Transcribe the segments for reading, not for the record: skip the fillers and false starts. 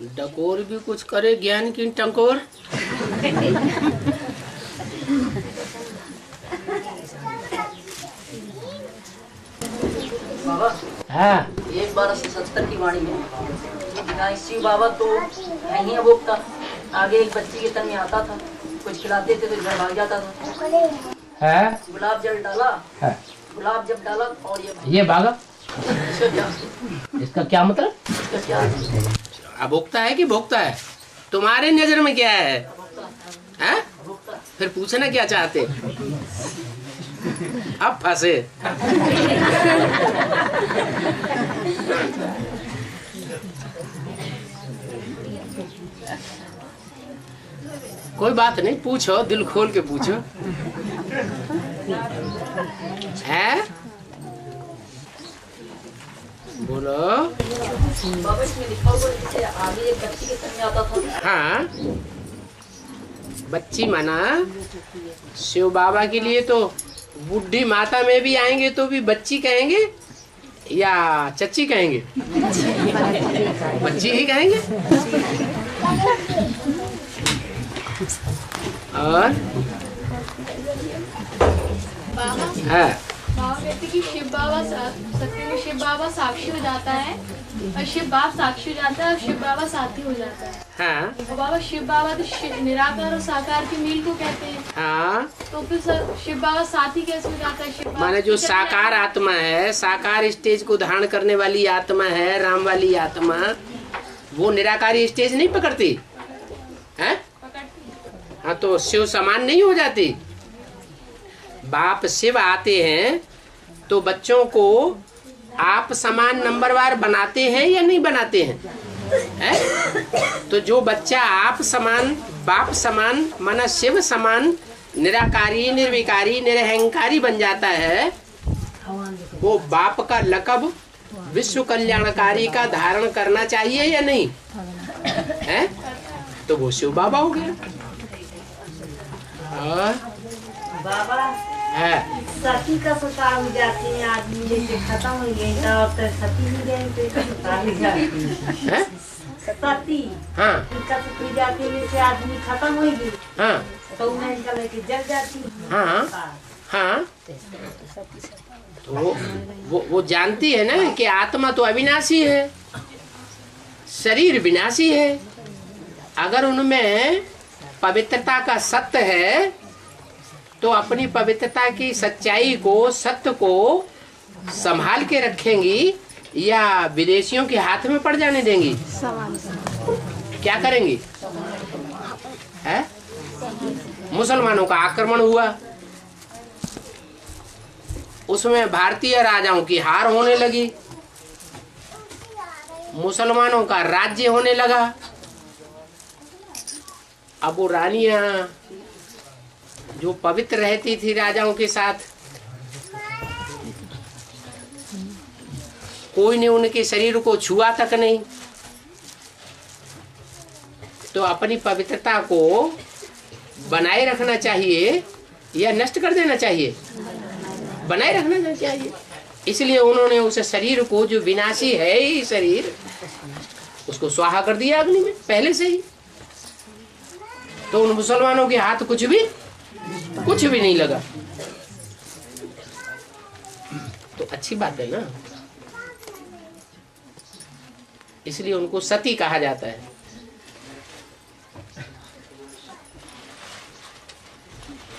डकोर भी कुछ करे, ज्ञान की टंकोर। बाबा हाँ 1:1270 की वाणी है। शिव बाबा तो नहीं है, वो आगे एक बच्ची के तन में आता था, कुछ खिलाते थे तो घर भाग जाता था। है गुलाब जल डाला, है। गुलाब जब डाला और ये भागा, इसका क्या, इसका क्या मतलब? इसका क्या अभोक्ता है कि भोक्ता है? तुम्हारे नजर में क्या है? हैं? फिर पूछना क्या चाहते? अब फंसे। कोई बात नहीं, पूछो, दिल खोल के पूछो। है बोलो। बाबा इसमें लिखा हुआ जैसे आगे एक बच्ची के तन में आता था। हाँ, बच्ची माना शिव बाबा के लिए तो बुढ़ी माता में भी आएंगे तो भी बच्ची कहेंगे या चच्ची कहेंगे? बच्ची ही कहेंगे। और है बाबा कहते कि शिव बाबा सत्य में शिव बाबा साक्षी हो जाता है और शिव बाप साक्षी हो जाता है और शिव बाबा साथी हो जाता है। हाँ और बाबा शिव बाबा तो निराकार और साकार के मेल को कहते हैं। हाँ, तो फिर शिव बाबा साथी कैसे हो जाता है? शिव बाबा माने जो साकार आत्मा है, साकार स्टेज को धारण करने वाली आत्मा है, राम वाली आत्मा, वो निराकारी स्टेज नहीं पकड़ती है? पकड़ती। हाँ, तो शिव समान नहीं हो जाती। बाप शिव आते हैं तो बच्चों को आप समान नंबरवार बनाते हैं या नहीं बनाते हैं? तो जो बच्चा आप समान, बाप समान, माना शिव समान, निराकारी, निर्विकारी, निरहंकारी बन जाता है, वो बाप का लक़ब विश्व कल्याणकारी का धारण करना चाहिए या नहीं है? तो वो शिव बाबा हो गया। और बाबा है सती का सता हो जाती है, आदमी जैसे खत्म हो गई तो सती हो गई तो सता हो जाती है? सती हाँ इनका सती जाती है, जैसे आदमी खत्म हो गई हाँ तो उन्हें इनका लेके जल जाती है। हाँ हाँ, तो वो जानती है ना कि आत्मा तो अविनाशी है, शरीर विनाशी है। अगर उनमें पवित्रता का सत्य है तो अपनी पवित्रता की सच्चाई को, सत्य को संभाल के रखेंगी या विदेशियों के हाथ में पड़ जाने देंगी? क्या करेंगी? है? मुसलमानों का आक्रमण हुआ, उसमें भारतीय राजाओं की हार होने लगी, मुसलमानों का राज्य होने लगा। अब वो रानियां जो पवित्र रहती थी राजाओं के साथ, कोई ने उनके शरीर को छुआ तक नहीं, तो अपनी पवित्रता को बनाए रखना चाहिए या नष्ट कर देना चाहिए? बनाए रखना चाहिए। इसलिए उन्होंने उस शरीर को, जो विनाशी है ही शरीर, उसको स्वाहा कर दिया अग्नि में पहले से ही। तो उन मुसलमानों के हाथ कुछ भी नहीं लगा। तो अच्छी बात है ना, इसलिए उनको सती कहा जाता है।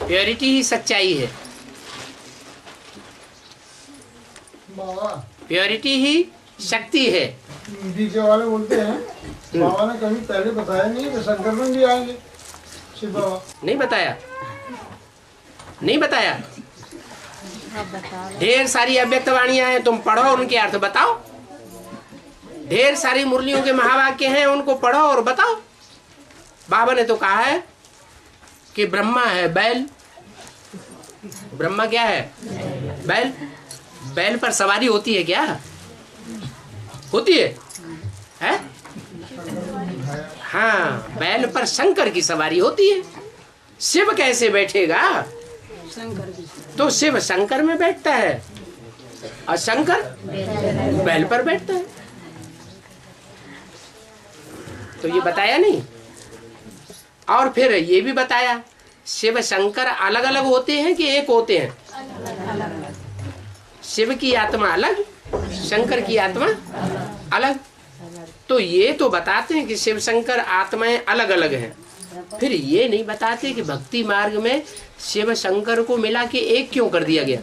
प्योरिटी ही सच्चाई है, प्योरिटी ही शक्ति है। डीजे वाले बोलते हैं बाबा ने कभी पहले बताया नहीं कि शंकर में भी आएंगे शिव बाबा। नहीं बताया, नहीं बताया। ढेर सारी अव्यक्त वाणियां हैं, तुम पढ़ो, उनके अर्थ बताओ। ढेर सारी मुरलियों के महावाक्य हैं, उनको पढ़ो और बताओ। बाबा ने तो कहा है कि ब्रह्मा है बैल। ब्रह्मा क्या है? बैल। बैल पर सवारी होती है क्या? होती है? हाँ, बैल पर शंकर की सवारी होती है। शिव कैसे बैठेगा? तो शिव शंकर में बैठता है और शंकर बैल पर बैठता है। तो ये बताया नहीं। और फिर ये भी बताया शिव शंकर अलग अलग होते हैं कि एक होते हैं? शिव की आत्मा अलग, शंकर की आत्मा अलग। तो ये तो बताते हैं कि शिव शंकर आत्माएं अलग अलग हैं। फिर ये नहीं बताते कि भक्ति मार्ग में शिव शंकर को मिला के एक क्यों कर दिया गया?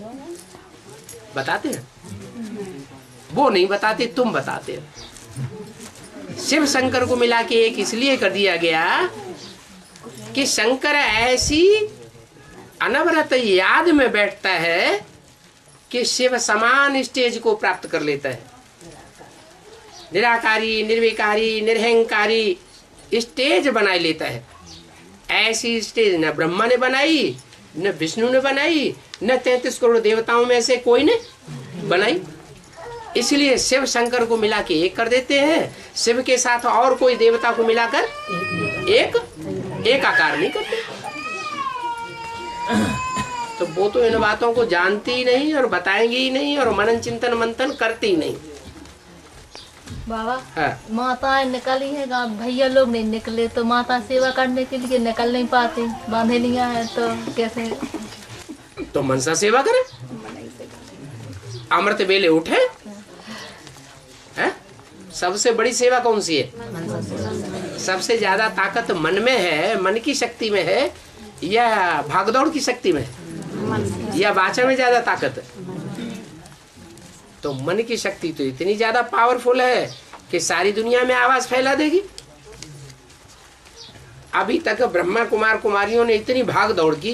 बताते हैं? वो नहीं बताते, तुम बताते हो। शिव शंकर को मिला के एक इसलिए कर दिया गया कि शंकर ऐसी अनवरत याद में बैठता है कि शिव समान स्टेज को प्राप्त कर लेता है। निराकारी, निर्विकारी, निरहंकारी स्टेज बना लेता है। ऐसी स्टेज न ब्रह्मा ने बनाई, न विष्णु ने बनाई, न 33 करोड़ देवताओं में से कोई ने बनाई। इसलिए शिव शंकर को मिला के एक कर देते हैं। शिव के साथ और कोई देवता को मिलाकर एक आकार नहीं करते। तो वो तो इन बातों को जानती ही नहीं और बताएंगे ही नहीं और मनन चिंतन मंथन करती ही नहीं। बाबा हाँ। माताएं निकली है गाँव, भैया लोग नहीं निकले तो माता सेवा करने के लिए निकल नहीं पाते, बांधे नहीं है तो कैसे? तो मनसा सेवा करे, अमृत बेले उठे। है? सबसे बड़ी सेवा कौन सी है? सबसे ज्यादा ताकत मन में है, मन की शक्ति में है या भागदौड़ की शक्ति में है या वाचा में ज्यादा ताकत है? तो मन की शक्ति तो इतनी ज्यादा पावरफुल है कि सारी दुनिया में आवाज फैला देगी। अभी तक ब्रह्मा कुमार कुमारियों ने इतनी भाग दौड़ की,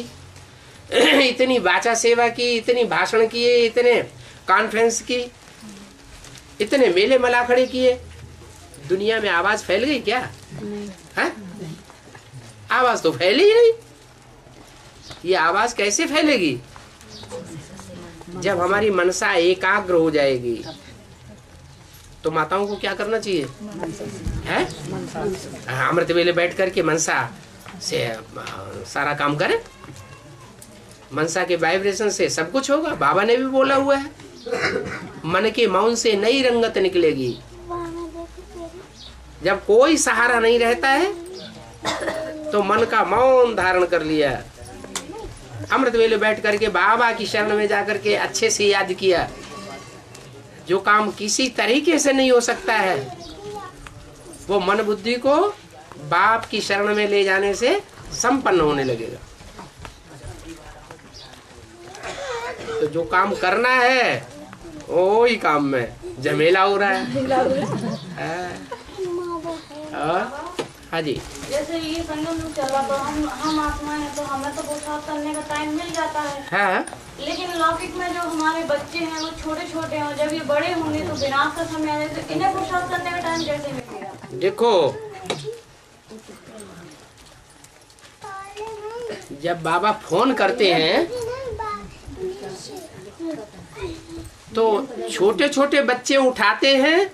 इतनी वाचा सेवा की, इतनी भाषण किए, इतने कॉन्फ्रेंस की, इतने मेले मलाखड़े किए, दुनिया में आवाज फैल गई क्या? है? आवाज तो फैली ही नहीं। ये आवाज कैसे फैलेगी? जब हमारी मनसा एकाग्र हो जाएगी। तो माताओं को क्या करना चाहिए? है? अमृत वेले बैठ करके मनसा से सारा काम करें। मनसा के वाइब्रेशन से सब कुछ होगा। बाबा ने भी बोला हुआ है, मन के मौन से नई रंगत निकलेगी। जब कोई सहारा नहीं रहता है तो मन का मौन धारण कर लिया, अमृत वेले बैठ करके बाबा की शरण में जाकर के अच्छे से याद किया। जो काम किसी तरीके से नहीं हो सकता है वो मन बुद्धि को बाप की शरण में ले जाने से संपन्न होने लगेगा। तो जो काम करना है वो ही काम में झमेला हो रहा है। हाँ जी। जैसे ये संगम में चला तो हम आत्मा है तो हमें तो पुरुषार्थ करने का टाइम मिल जाता है। हाँ। लेकिन लौकिक में जो हमारे बच्चे हैं वो छोटे छोटे हैं, जब ये बड़े होंगे तो विनाश का समय आए तो इन्हें पुरुषार्थ करने का टाइम कैसे मिलेगा? देखो, जब बाबा फोन करते हैं तो छोटे छोटे बच्चे उठाते हैं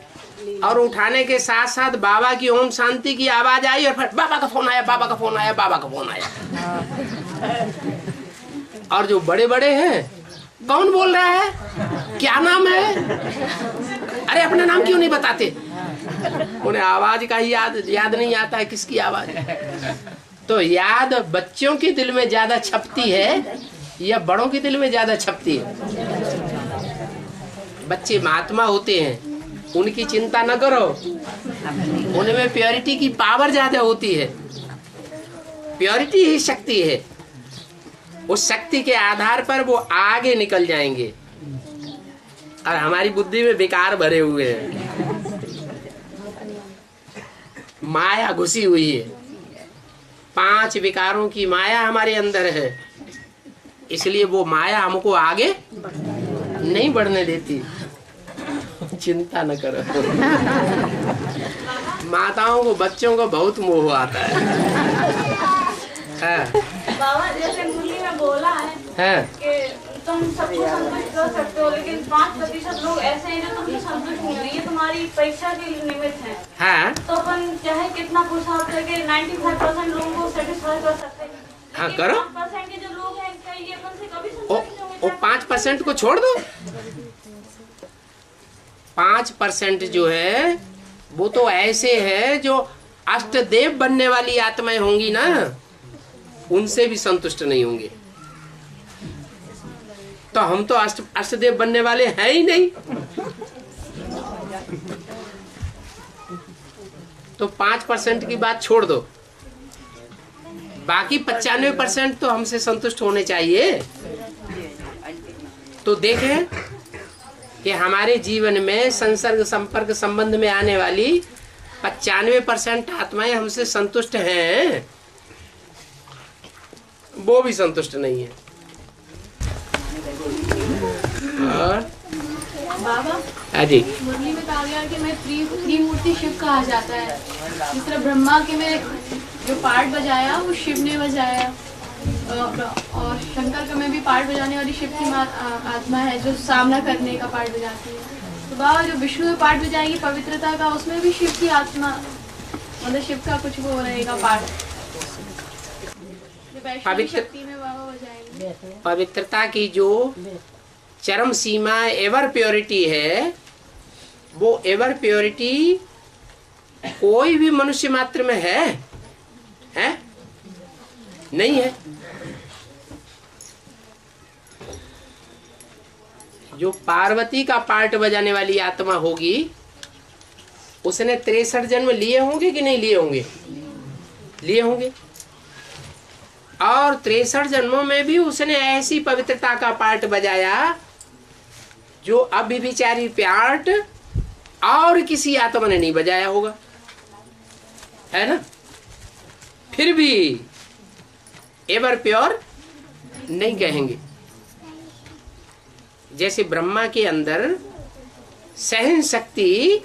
और उठाने के साथ साथ बाबा की ओम शांति की आवाज आई और फिर बाबा का फोन आया, बाबा का फोन आया, बाबा का फोन आया। और जो बड़े बड़े हैं, कौन बोल रहा है, क्या नाम है, अरे अपना नाम क्यों नहीं बताते? उन्हें आवाज का ही याद नहीं आता है किसकी आवाज। तो याद बच्चों के दिल में ज्यादा छपती है या बड़ों के दिल में ज्यादा छपती है? बच्चे महात्मा होते हैं, उनकी चिंता न करो, उनमें प्योरिटी की पावर ज्यादा होती है। प्योरिटी ही शक्ति है। उस शक्ति के आधार पर वो आगे निकल जाएंगे। और हमारी बुद्धि में विकार भरे हुए हैं, माया घुसी हुई है। 5 विकारों की माया हमारे अंदर है, इसलिए वो माया हमको आगे नहीं बढ़ने देती। चिंता न करो। माताओं को बच्चों को बहुत मोह आता है। बाबा जैसे मुरली में बोला है कि तुम सबको संतुष्ट कर सकते हो, लेकिन 5% लोग ऐसे हैं जो तुमसे संतुष्ट नहीं हो। ये तुम्हारी परीक्षा के निमित्त है। हाँ। तो अपन चाहे कितना पुरुषार्थ करके 95% लोगों को सेटिस्फाई कर सकते हैं। हाँ करो। 5% के जो लोग हैं ये अपन से कभी संतुष्ट नहीं होंगे। 5% को छोड़ दो। 5% जो है वो तो ऐसे है जो अष्टदेव बनने वाली आत्माएं होंगी ना, उनसे भी संतुष्ट नहीं होंगे। तो हम तो अष्टदेव बनने वाले हैं ही नहीं। तो 5% की बात छोड़ दो, बाकी 95% तो हमसे संतुष्ट होने चाहिए। तो देखें कि हमारे जीवन में संसर्ग संपर्क संबंध में आने वाली 95% आत्माएं हमसे संतुष्ट हैं, वो भी संतुष्ट नहीं है। और बाबा जी मुरली में कहा गया कि मैं त्रिमूर्ति शिव कहा जाता है। जिस तरह ब्रह्मा के में जो पार्ट बजाया वो शिव ने बजाया, और शंकर का में भी पार्ट बजाने वाली शिव की आत्मा है जो सामना करने का पार्ट बजाती है। तो बाबा जो विष्णु में पार्ट बजाएगी पवित्रता का, उसमें भी शिव की आत्मा, मतलब शिव का कुछ वो रहेगा पार्ट। शक्ति में बाबा बजाएंगे। पवित्रता की जो चरम सीमा एवर प्योरिटी है, वो एवर प्योरिटी कोई भी मनुष्य मात्र में है? नहीं है। जो पार्वती का पार्ट बजाने वाली आत्मा होगी, उसने 63 जन्म लिए होंगे कि नहीं लिए होंगे? लिए होंगे। और 63 जन्मों में भी उसने ऐसी पवित्रता का पार्ट बजाया जो अभिविचारी पार्ट और किसी आत्मा ने नहीं बजाया होगा, है ना? फिर भी एवर प्योर नहीं कहेंगे। जैसे ब्रह्मा के अंदर सहन शक्ति,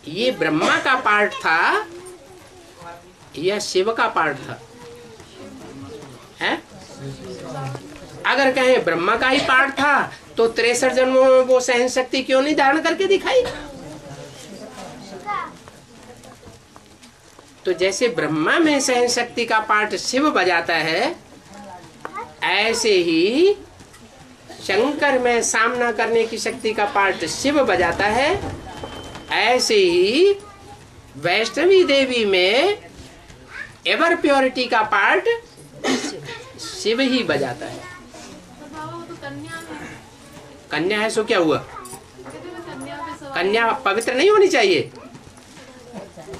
ये ब्रह्मा का पार्ट था या शिव का पार्ट था? है? अगर कहें ब्रह्मा का ही पार्ट था तो 63 जन्मों में वो सहन शक्ति क्यों नहीं धारण करके दिखाई? तो जैसे ब्रह्मा में सहन शक्ति का पार्ट शिव बजाता है, ऐसे ही शंकर में सामना करने की शक्ति का पार्ट शिव बजाता है। ऐसे ही वैष्णवी देवी में एवर प्योरिटी का पार्ट शिव ही बजाता है। कन्या है, सो क्या हुआ? कन्या पवित्र नहीं होनी चाहिए?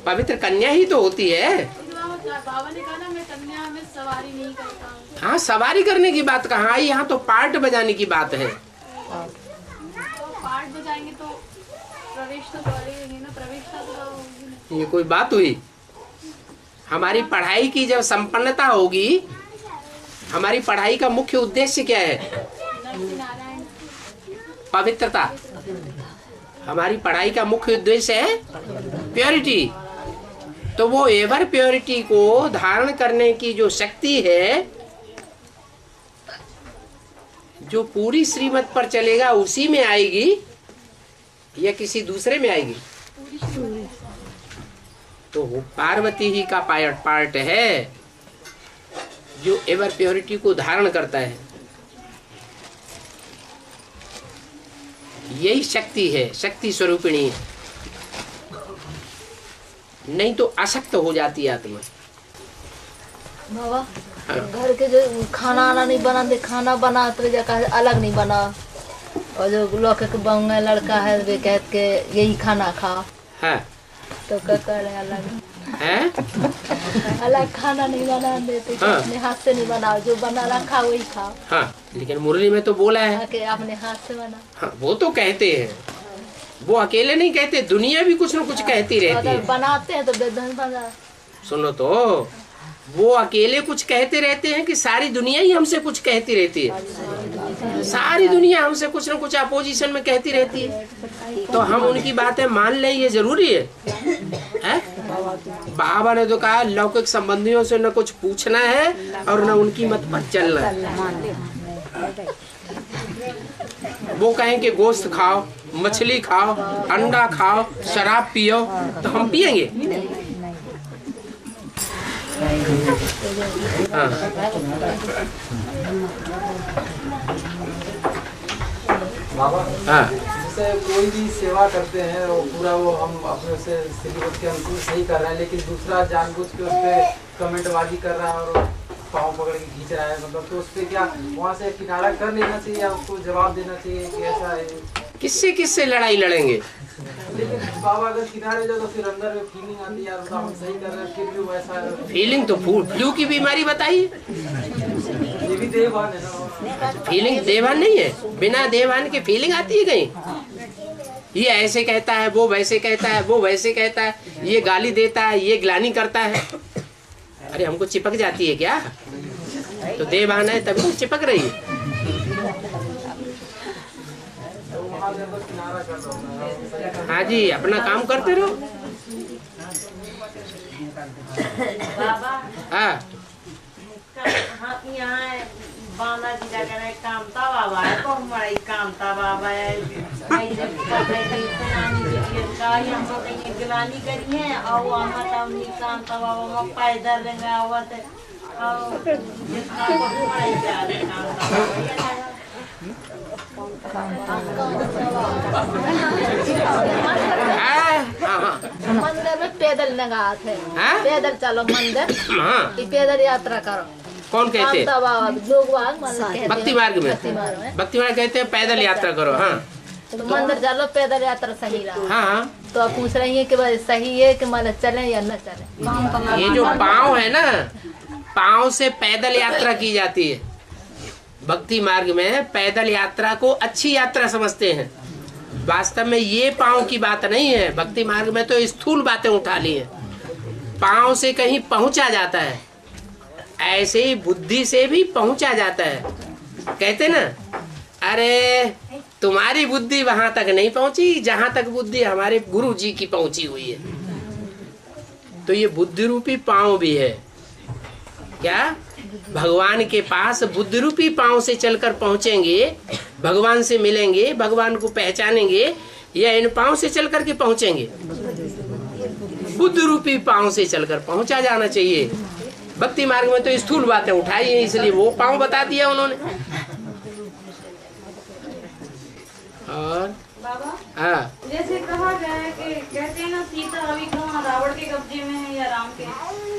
पवित्र कन्या ही तो होती है। बाबा ने कहा ना मैं कन्या में सवारी नहीं करता हूँ। हाँ, सवारी करने की बात कहाँ आई? यहाँ तो पार्ट बजाने की बात है। तो पार्ट बजाएंगे तो प्रवेश तो करेंगे ना, प्रवेश तो ये कोई बात हुई? हमारी पढ़ाई की जब संपन्नता होगी, हमारी पढ़ाई का मुख्य उद्देश्य क्या है? पवित्रता। हमारी पढ़ाई का मुख्य उद्देश्य है प्योरिटी। तो वो एवर प्योरिटी को धारण करने की जो शक्ति है, जो पूरी श्रीमत पर चलेगा, उसी में आएगी या किसी दूसरे में आएगी? तो वो पार्वती ही का पार्ट है जो एवर प्योरिटी को धारण करता है। यही शक्ति है, शक्ति स्वरूपिणी है। नहीं तो अशक्त हो जाती है आत्मा। बाबा घर के जो खाना आना नहीं बनाते, खाना बनाते जगह अलग नहीं बना, और जो लोग के बंगा लड़का है वे कहते के यही खाना खाओ, हाँ। तो क्या करे अलग है? अलग खाना नहीं बना देते। हाँ। अपने हाथ से नहीं बनाओ, जो बना रखा वही खाओ। हाँ, लेकिन मुरली में तो बोला है कि अपने हाथ से बना। हाँ, वो तो कहते हैं, वो अकेले नहीं कहते, दुनिया भी कुछ न कुछ कहती रहती है। बनाते हैं तो बेदन बना। सुनो तो, वो अकेले कुछ कहते रहते हैं कि सारी दुनिया ही हमसे कुछ कहती रहती है। सारी दुनिया हमसे कुछ न कुछ अपोजिशन में कहती रहती है, तो हम उनकी बातें मान लें, ये जरूरी है? बाबा ने तो कहा लौकिक संबंधियों से न कुछ पूछना है और न उनकी मत पर चलना है। वो कहें कि गोश्त खाओ, मछली खाओ, अंडा खाओ, शराब पियो, तो हम पिएंगे? हाँ। हाँ। जैसे कोई भी सेवा करते हैं और पूरा वो हम अपने से सिद्धिवत के अनुकूल सही कर रहे हैं, लेकिन दूसरा जानबूझ के उस पर कमेंटबाजी कर रहा है और पाँव पकड़ के खींच रहा है, मतलब तो उस पर क्या वहाँ से किनारा कर लेना चाहिए या उसको जवाब देना चाहिए कि ऐसा है? किससे किससे लड़ाई लड़ेंगे? लेकिन बाबा अगर किनारे जाओ तो फिर अंदर में फीलिंग आती है यार हम सही कर रहे हैं फिर भी वैसा है। फीलिंग तो फ्लू की बीमारी बताइए, ये भी देहभान है ना। फीलिंग देहभान नहीं है, बिना देहभान के फीलिंग आती है कहीं? ये ऐसे कहता है, वो वैसे कहता है, वो वैसे कहता है, ये गाली देता है, ये ग्लानि करता है। अरे हमको चिपक जाती है क्या? तो देहभान है तभी तो चिपक रही है। हाँ जी, अपना काम करते रहो। बाबा हाँ हाँ यहाँ बांधा जी जाकर कामता बाबा है तो हमारा कामता बाबा है हमको कहीं गिलानी करी है और वहाँ तब कामता बाबा में पैदल रहेंगे आवत मंदिर में पैदल नगात है, पैदल चलो मंदिर, पैदल यात्रा करो। कौन कहते हैं? लोग भक्ति मार्ग में, भक्ति मार्ग कहते हैं पैदल यात्रा करो। हाँ तो मंदिर चलो, पैदल यात्रा सही रहा। हाँ तो आप पूछ रही है कि सही है कि मतलब चले या न चले? ये जो पाँव है ना, पाँव से पैदल यात्रा की जाती है। भक्ति मार्ग में पैदल यात्रा को अच्छी यात्रा समझते हैं। वास्तव में ये पाँव की बात नहीं है। भक्ति मार्ग में तो स्थूल बातें उठा ली हैं। पाँव से कहीं पहुंचा जाता है, ऐसे ही बुद्धि से भी पहुंचा जाता है। कहते ना, अरे तुम्हारी बुद्धि वहां तक नहीं पहुंची जहां तक बुद्धि हमारे गुरु जी की पहुंची हुई है। तो ये बुद्धि रूपी पाँव भी है क्या? भगवान के पास बुद्धि रूपी पाँव से चलकर पहुंचेंगे, भगवान से मिलेंगे, भगवान को पहचानेंगे, या इन पाँव से चलकर के पहुंचेंगे? बुद्धि रूपी पाँव से चलकर पहुंचा जाना चाहिए। भक्ति मार्ग में तो स्थूल बातें उठाई है, इसलिए वो पाँव बता दिया उन्होंने। और बाबा हाँ, जैसे कहा गया है कि कहते हैं ना, सीता अभी कहाँ रावण के कब्जे में है या राम के?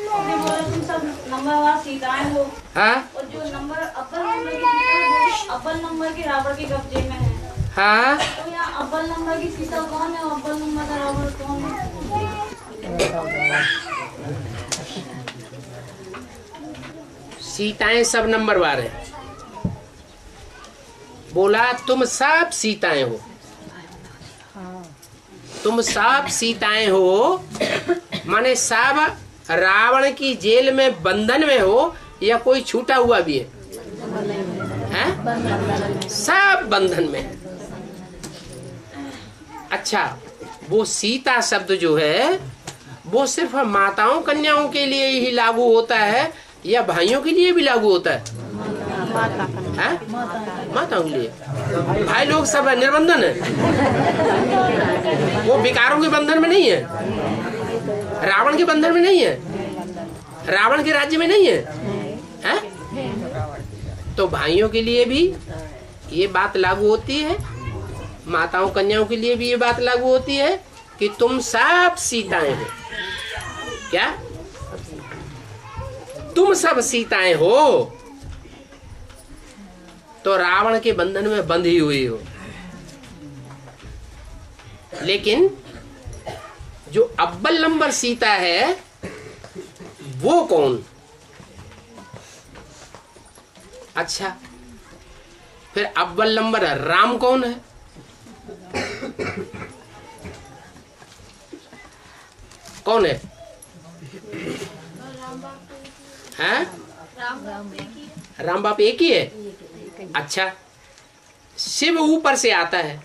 आपने बोला तुम सब नंबरवार सीताएं हो, हाँ, और जो नंबर अव्वल नंबर की सीता है वो अव्वल नंबर के रावण के कब्जे में है। हाँ। तो यहाँ अव्वल नंबर की सीता कौन है और अव्वल नंबर का रावण कौन है? सीताएं सब नंबरवार है। बोला तुम सब सीताएं हो, तुम सब सीताएं हो, माने सब रावण की जेल में बंधन में हो या कोई छूटा हुआ भी है? सब बंधन में है। अच्छा, वो सीता शब्द जो है वो सिर्फ माताओं कन्याओं के लिए ही लागू होता है या भाइयों के लिए भी लागू होता है? माताओं के लिए। भाई लोग सब निर्बंधन है, वो विकारों के बंधन में नहीं है, रावण के बंधन में नहीं है, रावण के राज्य में नहीं है, है? तो भाइयों के लिए भी ये बात लागू होती है, माताओं कन्याओं के लिए भी ये बात लागू होती है कि तुम सब सीताएं हो। क्या तुम सब सीताएं हो तो रावण के बंधन में बंधी हुई हो। लेकिन जो अव्वल नंबर सीता है वो कौन? अच्छा, फिर अव्वल नंबर राम कौन है? कौन है? हैं? राम बाप एक ही है। अच्छा, शिव ऊपर से आता है,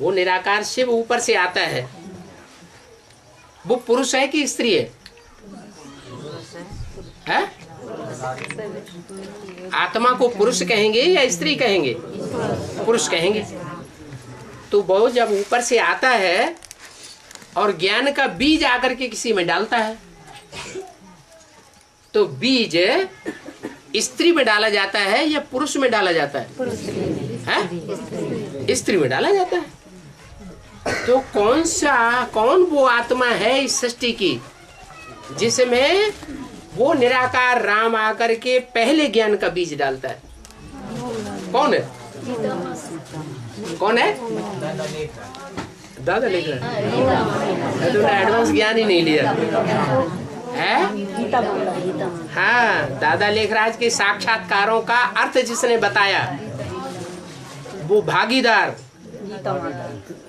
वो निराकार शिव ऊपर से आता है, वो पुरुष है कि स्त्री है? है? आत्मा को पुरुष कहेंगे या स्त्री कहेंगे? पुरुष कहेंगे। तो वो जब ऊपर से आता है और ज्ञान का बीज आकर के किसी में डालता है, तो बीज स्त्री में डाला जाता है या पुरुष में डाला जाता है? स्त्री में डाला जाता है। तो कौन वो आत्मा है इस सृष्टि की जिसमें वो निराकार राम आकर के पहले ज्ञान का बीज डालता है? कौन है? कौन है? दादा लिख रहा है। तुमने एडवांस ज्ञान ही नहीं लिया है। हाँ, दादा लेखराज के साक्षात्कारों का अर्थ जिसने बताया वो भागीदार।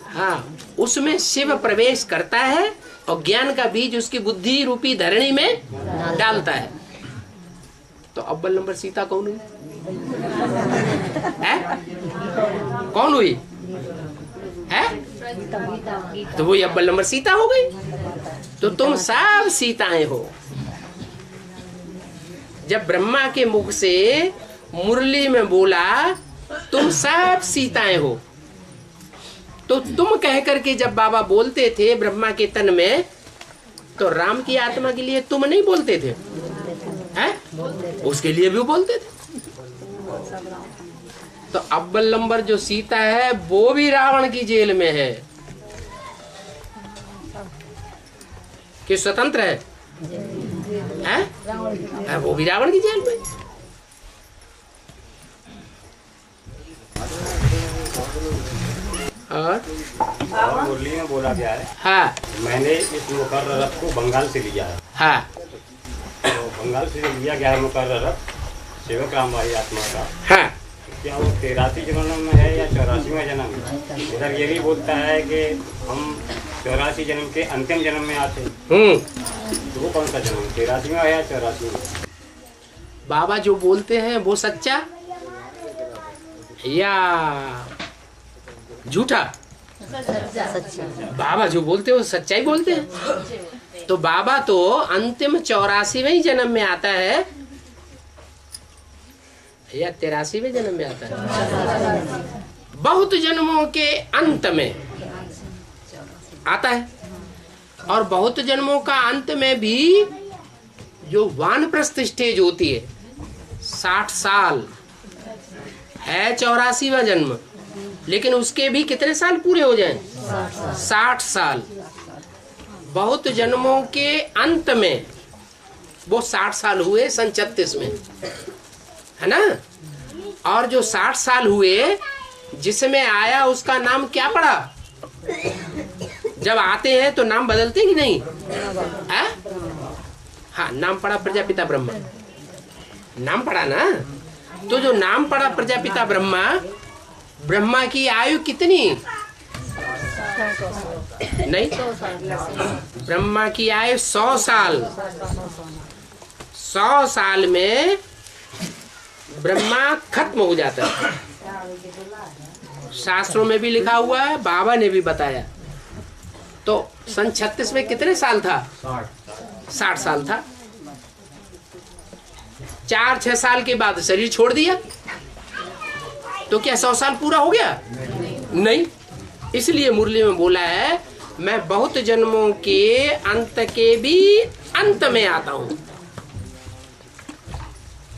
हाँ, उसमें शिव प्रवेश करता है और ज्ञान का बीज उसकी बुद्धि रूपी धरणी में डालता है। तो अव्वल नंबर सीता कौन हुई? कौन हुई है? तो वही अव्वल नंबर सीता हो गई। तो तुम सब सीताएं हो। जब ब्रह्मा के मुख से मुरली में बोला तुम सब सीताएं हो, तो तुम कह करके जब बाबा बोलते थे ब्रह्मा के तन में, तो राम की आत्मा के लिए तुम नहीं बोलते थे हैं? उसके लिए भी बोलते थे। तो अव्वल नंबर जो सीता है वो भी रावण की जेल में है कि स्वतंत्र है? वो भी रावण की जेल में। और मुरली में बोला गया है, हाँ, मैंने इस मुकर्रर रथ को बंगाल से लिया है। हाँ, तो बंगाल से लिया गया है मुकर्रर रथ सेवक राम वाली आत्मा का। हाँ, क्या वो 83 जन्म में है या 84वें जन्म में? इधर ये भी बोलता है कि हम 84 जन्म के अंतिम जन्म में आते हैं। तो वो कौन सा जन्म, 83वां या 84वां? बाबा जो बोलते हैं वो सच्चा या झूठा? बाबा जो बोलते हैं वो सच्चाई बोलते हैं। तो बाबा तो अंतिम 84वें जन्म में आता है या 83वें जन्म में आता है? बहुत जन्मों के अंत में आता है। और बहुत जन्मों का अंत में भी जो वानप्रस्थ स्टेज होती है 60 साल है 84वां जन्म, लेकिन उसके भी कितने साल पूरे हो जाएं? 60 साल। बहुत जन्मों के अंत में वो 60 साल हुए सन 36 में, है ना? और जो 60 साल हुए जिसमें आया उसका नाम क्या पड़ा? जब आते हैं तो नाम बदलते कि नहीं है? हाँ, नाम पड़ा प्रजापिता ब्रह्मा, नाम पड़ा ना। तो जो नाम पड़ा प्रजापिता ब्रह्मा, ब्रह्मा की आयु कितनी? नहीं, ब्रह्मा की आयु 100 साल। 100 साल में ब्रह्मा खत्म हो जाता है। शास्त्रों में भी लिखा हुआ है, बाबा ने भी बताया। तो सन 36 में कितने साल था? 60 साल था। 4-6 साल के बाद शरीर छोड़ दिया, तो क्या 100 साल पूरा हो गया? नहीं। इसलिए मुरली में बोला है मैं बहुत जन्मों के अंत के भी अंत में आता हूं।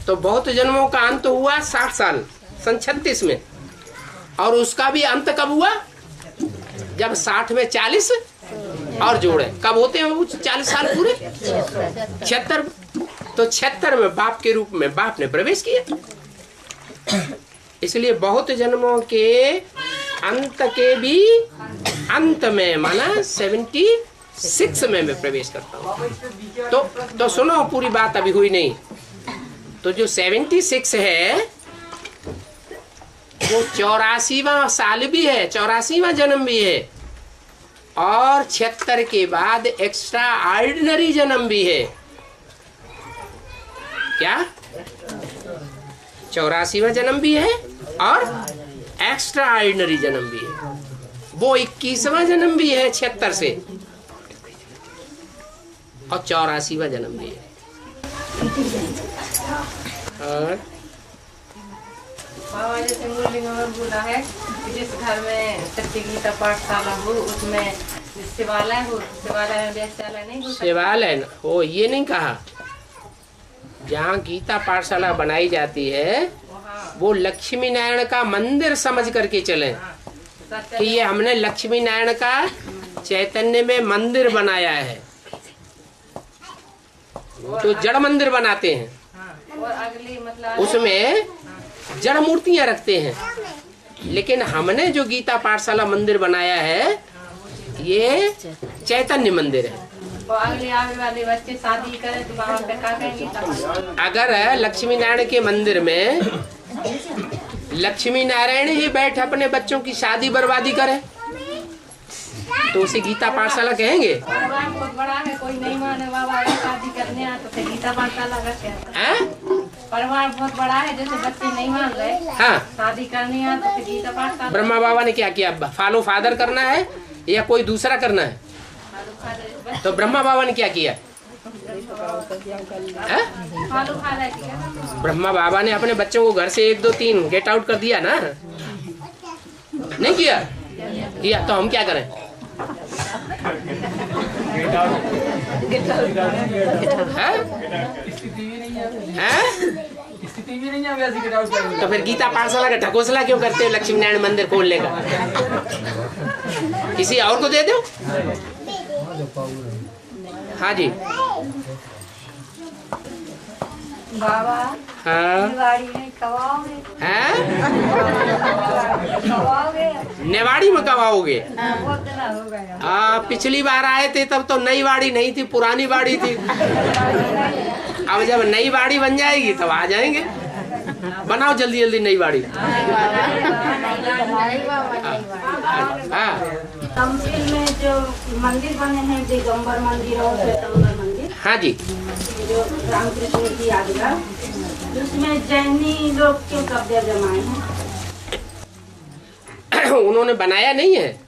तो बहुत जन्मों का अंत हुआ 60 साल सन 36 में, और उसका भी अंत कब हुआ? जब 60 में 40 और जोड़े, कब होते हैं वो 40 साल पूरे? 76। तो 76 में बाप के रूप में बाप ने प्रवेश किया। इसलिए बहुत जन्मों के अंत के भी अंत में, माना 76 में मैं प्रवेश करता हूँ। तो सुनो, पूरी बात अभी हुई नहीं। तो जो 76 है वो 84वां साल भी है, 84वां जन्म भी है, और 76 के बाद एक्स्ट्रा ऑर्डिनरी जन्म भी है। क्या? 84वां जन्म भी है और एक्स्ट्रा ऑर्डिनरी जन्म भी है। वो 21वां जन्म भी है 76 से, और 84वां जन्म भी है। और बाबा जैसे मुरली में बोला है कि जिस घर में सत्य गीता पाठशाला हो उसमें शिवालय हो, शिवालय में व्यस्तशाला नहीं हो। शिवालय हो ये नहीं कहा। जहाँ गीता पाठशाला बनाई जाती है वो लक्ष्मी नारायण का मंदिर समझ करके चलें, कि ये हमने लक्ष्मी नारायण का चैतन्य में मंदिर बनाया है। तो जड़ मंदिर बनाते हैं, और अगली मतलब उसमें जड़ मूर्तियां रखते हैं, लेकिन हमने जो गीता पाठशाला मंदिर बनाया है ये चैतन्य मंदिर है। और अगले आगे वाले बच्चे शादी करें तो बाबा पे क्या कहेंगे? अगर लक्ष्मी नारायण के मंदिर में लक्ष्मी नारायण ही बैठ अपने बच्चों की शादी बर्बादी करे तो उसे गीता पाठशाला कहेंगे? परिवार बहुत बड़ा है, कोई नहीं माने बाबा शादी करने आ तो फिर गीता पाठशाला का क्या? परिवार बहुत बड़ा है, जैसे बच्चे नहीं मान रहे, हाँ, शादी करनी है तो फिर गीता पाठशाला। ब्रह्मा बाबा ने क्या किया? फॉलो फादर करना है या कोई दूसरा करना है? तो ब्रह्मा बाबा ने क्या किया? ब्रह्मा बाबा ने अपने बच्चों को घर से 1 2 3 गेट आउट कर दिया ना? नहीं किया? किया तो हम क्या करें? तो फिर गीता पाठशाला का ढकोसला क्यों करते हो? लक्ष्मी नारायण मंदिर खोलने का किसी और को दे दो। हाँ जी बाबा, हाँ नेवाड़ी में कब आओगे? नेवाड़ी में कब आओगे? बहुत दिन हो गया। पिछली बार आए थे तब तो नई वाड़ी नहीं थी, पुरानी वाड़ी थी। अब जब नई वाड़ी बन जाएगी तब आ जाएंगे। बनाओ जल्दी जल्दी नई वाड़ी। तमसील में जो मंदिर बने हैं, दिगंबर मंदिर और श्वेतांबर मंदिर, हाँ जी, जो रामकृष्ण की यादगार, उसमें जैनी लोग क्यों कब्जा जमाए हैं? उन्होंने बनाया नहीं है।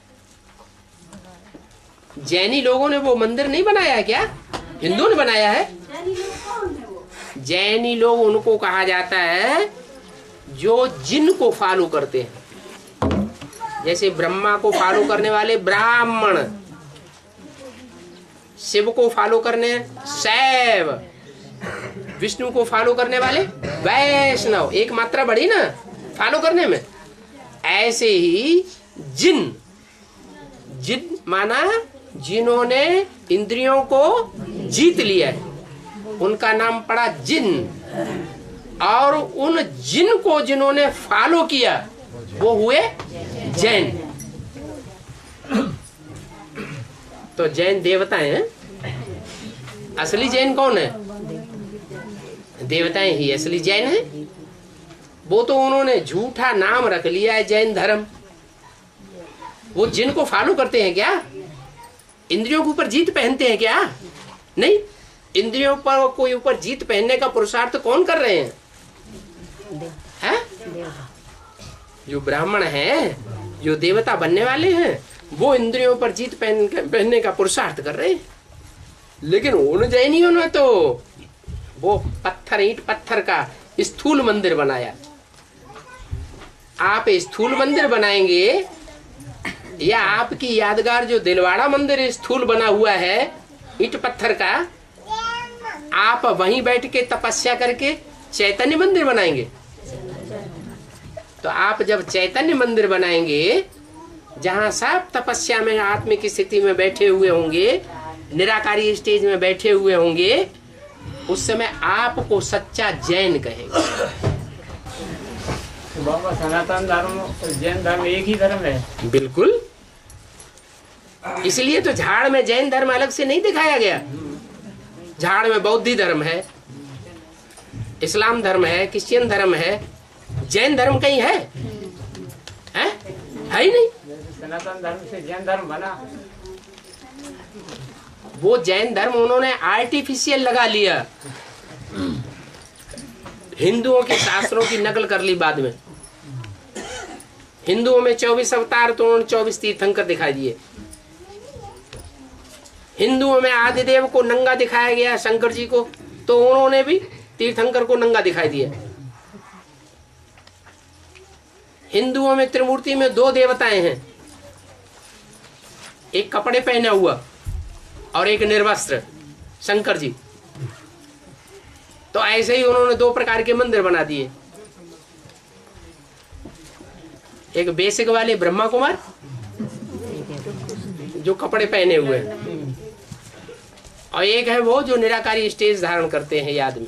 जैनी लोगों ने वो मंदिर नहीं बनाया है क्या? हिंदुओं ने बनाया है। जैनी लोग कौन है वो? जैनी लोग उनको कहा जाता है जो जिन को फॉलो करते हैं। जैसे ब्रह्मा को फॉलो करने वाले ब्राह्मण, शिव को फॉलो करने शैव, विष्णु को फॉलो करने वाले वैष्णव। एक मात्रा बढ़ी ना फॉलो करने में। ऐसे ही जिन, जिन माना जिन्होंने इंद्रियों को जीत लिया है, उनका नाम पड़ा जिन। और उन जिन को जिन्होंने फॉलो किया वो हुए जैन। तो जैन देवता हैं। असली जैन कौन है? देवताएं ही असली जैन है। वो तो उन्होंने झूठा नाम रख लिया है जैन धर्म। वो जिन को फॉलो करते हैं क्या? इंद्रियों के ऊपर जीत पहनते हैं क्या? नहीं। इंद्रियों पर कोई ऊपर जीत पहनने का पुरुषार्थ कौन कर रहे हैं? है? जो ब्राह्मण हैं, जो देवता बनने वाले हैं, वो इंद्रियों पर जीत पहनने का पुरुषार्थ कर रहे हैं। लेकिन उन जैनियों ने तो वो पत्थर, ईंट पत्थर का स्थूल मंदिर बनाया। आप स्थूल मंदिर बनाएंगे या आपकी यादगार जो दिलवाड़ा मंदिर स्थूल बना हुआ है ईंट पत्थर का, आप वहीं बैठ के तपस्या करके चैतन्य मंदिर बनाएंगे? तो आप जब चैतन्य मंदिर बनाएंगे जहां सब तपस्या में आत्मिक स्थिति में बैठे हुए होंगे, निराकारी स्टेज में बैठे हुए होंगे, उस समय आपको सच्चा जैन कहेंगे। बाबा सनातन धर्म और जैन धर्म एक ही धर्म है। बिल्कुल, इसलिए तो झाड़ में जैन धर्म अलग से नहीं दिखाया गया। झाड़ में बौद्ध धर्म है, इस्लाम धर्म है, क्रिश्चियन धर्म है, जैन धर्म कहीं है? है ही नहीं। सनातन धर्म से जैन धर्म बना। वो जैन धर्म उन्होंने आर्टिफिशियल लगा लिया, हिंदुओं के शास्त्रों की नकल कर ली बाद में। हिंदुओं में 24 अवतार तो उन्होंने 24 तीर्थंकर दिखाई दिए। हिंदुओं में आदिदेव को नंगा दिखाया गया, शंकर जी को, तो उन्होंने भी तीर्थंकर को नंगा दिखाई दिया। हिंदुओं में त्रिमूर्ति में 2 देवताएं हैं, एक कपड़े पहना हुआ और एक निर्वस्त्र, शंकर जी। तो ऐसे ही उन्होंने 2 प्रकार के मंदिर बना दिए। एक बेसिक वाले ब्रह्मा कुमार जो कपड़े पहने हुए हैं, और एक है वो जो निराकारी स्टेज धारण करते हैं। ये आदमी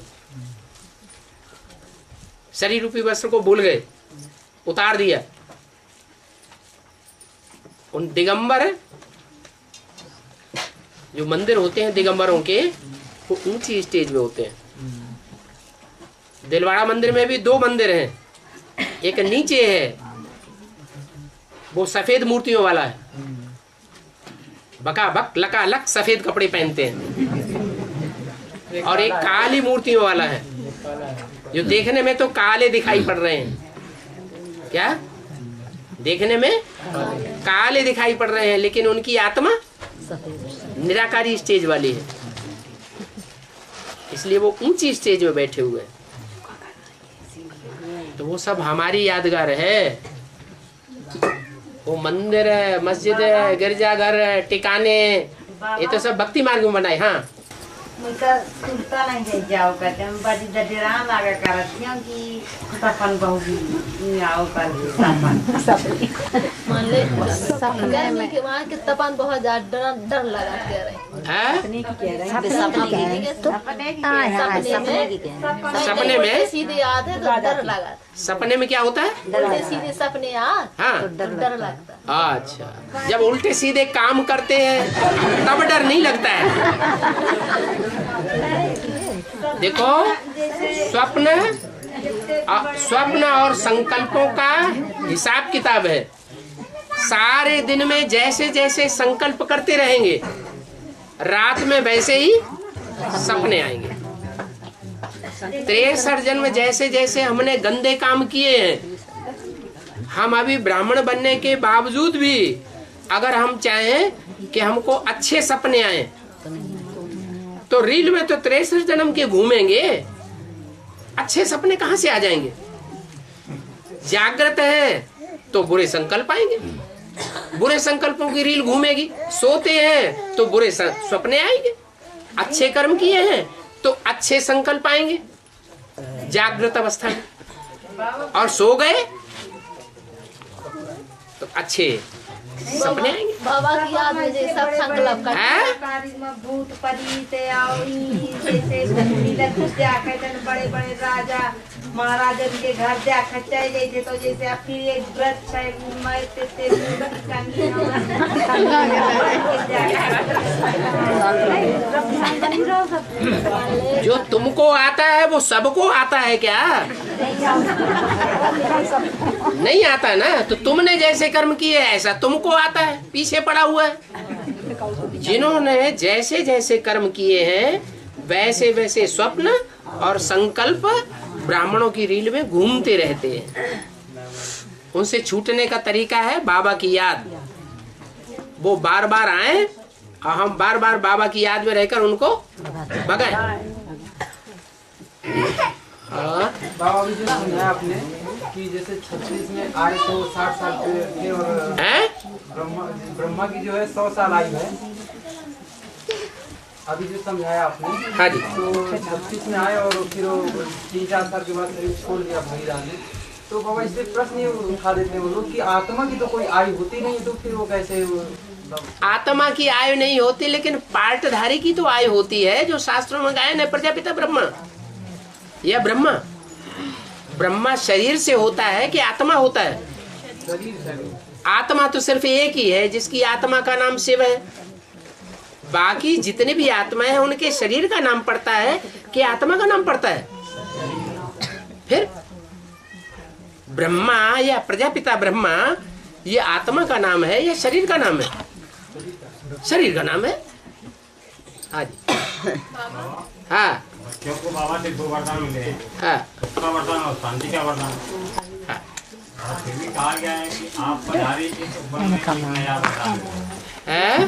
शरीर रूपी वस्त्र को भूल गए, उतार दिया। उन दिगंबर जो मंदिर होते हैं दिगंबरों के, वो ऊंची स्टेज में होते हैं। दिलवाड़ा मंदिर में भी 2 मंदिर हैं। एक नीचे है, वो सफेद मूर्तियों वाला है, बकाबक लकालक सफेद कपड़े पहनते हैं। और एक काली मूर्तियों वाला है, जो देखने में तो काले दिखाई पड़ रहे हैं। क्या देखने में काले दिखाई पड़ रहे हैं, लेकिन उनकी आत्मा निराकारी स्टेज वाली है, इसलिए वो ऊंची स्टेज में बैठे हुए हैं। तो वो सब हमारी यादगार है। वो मंदिर है, मस्जिद है, गिरजाघर है, टिकाने, ये तो सब भक्ति मार्ग में बनाए। हाँ मुझका सुनता नहीं जाओ कहते हम बड़ी डराम लगा करती हूँ कि सपन बहु आओ कर मान ले सपने के वहाँ के तपन बहुत ज्यादा डर लगा के रहे। सपने में सीधे याद है तो डर लगा। सपने में क्या होता है? उल्टे सीधे सपने याद। हाँ तो डर लगता है। अच्छा, जब उल्टे सीधे काम करते हैं तब डर नहीं लगता है। देखो स्वप्न और संकल्पों का हिसाब किताब है। सारे दिन में जैसे जैसे संकल्प करते रहेंगे, रात में वैसे ही सपने आएंगे। 63 जन्म जैसे जैसे हमने गंदे काम किए हैं, हम अभी ब्राह्मण बनने के बावजूद भी अगर हम चाहें कि हमको अच्छे सपने आए, तो रील में तो 63 जन्म के घूमेंगे, अच्छे सपने कहां से आ जाएंगे? जागृत है तो बुरे संकल्प आएंगे, बुरे संकल्पों की रील घूमेगी। सोते हैं तो बुरे सपने आएंगे, अच्छे कर्म किए हैं तो अच्छे संकल्प आएंगे जागृत अवस्था में, और सो गए तो अच्छे सपने आएंगे। बाबा की याद में जे सब संकल्प में भूत परीत बड़े बड़े राजा महाराजा के घर जा खचाए जाते, तो जैसे आप फिर एक व्रत जो तुमको आता है वो सबको आता है क्या? नहीं आता ना, तो तुमने जैसे कर्म किए ऐसा तुमको आता है, पीछे पड़ा हुआ है। जिन्होंने जैसे जैसे कर्म किए हैं वैसे वैसे स्वप्न और संकल्प ब्राह्मणों की रील में घूमते रहते हैं। उनसे छूटने का तरीका है बाबा की याद। वो बार बार आए और हम बार बार बाबा की याद में रहकर उनको भगाए। बाबा भी जो सुना आपने कि जैसे 36 में आए तो 60 साल के और ब्रह्मा की जो है 100 साल आयु है। अभी जो समझाया आपने, हाँ जी, तो 36 में आए और फिर 3-4 साल के बाद शरीर छोड़ दिया भगीरथ ने। तो बाबा इससे प्रश्न उठा देते हैं वो लोग कि आत्मा की तो कोई आयु होती नहीं, तो फिर वो कैसे? आत्मा की आयु नहीं होती, लेकिन पार्टधारी की तो आयु होती है, जो शास्त्रों में गायन है। प्रजापिता ब्रह्मा, यह ब्रह्मा शरीर से होता है कि आत्मा होता है? आत्मा तो सिर्फ एक ही है, जिसकी आत्मा का नाम शिव है। बाकी जितने भी आत्मा है उनके शरीर का नाम पड़ता है कि आत्मा का नाम पड़ता है? फिर ब्रह्मा या प्रजापिता ब्रह्मा, ये आत्मा का नाम है या शरीर का नाम है? शरीर का नाम है। हाँ जी, हाँ, क्योंकि बाबा से 2 वरदान मिले हैं, हाँ, उसका वरदान और शांति का वरदान। हाँ। और फिर भी कहा गया है कि आप पधारे इस उपवन में एक नया वरदान है।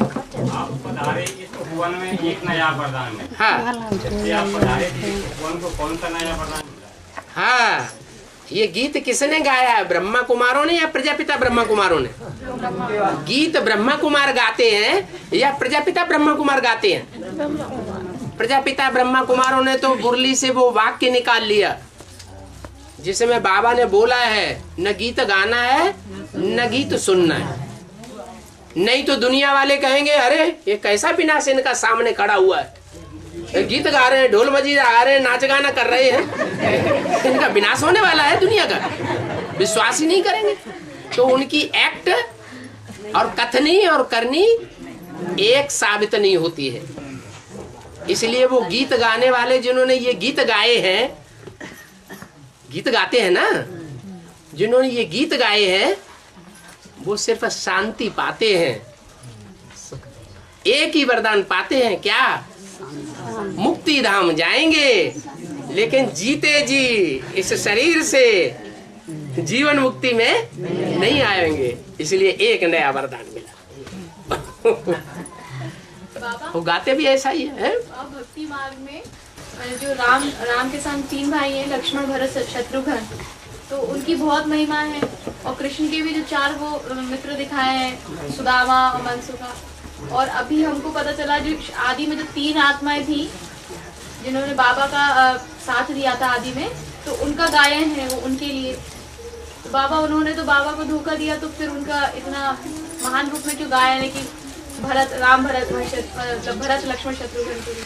आप पधारे इस उपवन में एक नया वरदान है। हाँ, जैसे आप पधारे थे इस उपवन को, कौन सा नया वरदान मिला? हाँ, ये गीत किसने गाया है? ब्रह्मा कुमारों ने या प्रजापिता ब्रह्मा कुमारों ने? गीत ब्रह्मा कुमार गाते हैं या प्रजापिता ब्रह्मा कुमार गाते हैं? प्रजापिता ब्रह्मा कुमारों ने तो मुरली से वो वाक्य निकाल लिया, जिसमें बाबा ने बोला है न गीत गाना है न गीत सुनना है, नहीं तो दुनिया वाले कहेंगे अरे ये कैसा विनाश इनका सामने खड़ा हुआ है, गीत गा रहे हैं, ढोल मजीरा आ रहे हैं, नाच गाना कर रहे हैं, इनका विनाश होने वाला है दुनिया का, विश्वास ही नहीं करेंगे। तो उनकी एक्ट और कथनी और करनी एक साबित नहीं होती है। इसलिए वो गीत गाने वाले जिन्होंने ये गीत गाए हैं, गीत गाते हैं ना, जिन्होंने ये गीत गाए हैं वो सिर्फ शांति पाते हैं, एक ही वरदान पाते हैं, क्या? मुक्ति धाम जाएंगे, लेकिन जीते जी इस शरीर से जीवन मुक्ति में नहीं आएंगे। इसलिए एक नया वरदान मिला। वो गाते भी ऐसा ही है। भक्ति मार्ग में जो राम के साथ 3 भाई हैं, लक्ष्मण भरत शत्रुघ्न, तो उनकी बहुत महिमा है। और कृष्ण के भी जो 4 वो मित्र दिखाए हैं, सुदामा और मनसुखा। और अभी हमको पता चला जो आदि में जो 3 आत्माएं थी जिन्होंने बाबा का साथ दिया था आदि में, तो उनका गायन है वो उनके लिए। तो उन्होंने तो बाबा को धोखा दिया, तो फिर उनका इतना महान रूप में क्यों गायन है कि भरत लक्ष्मण शत्रुघ्न के लिए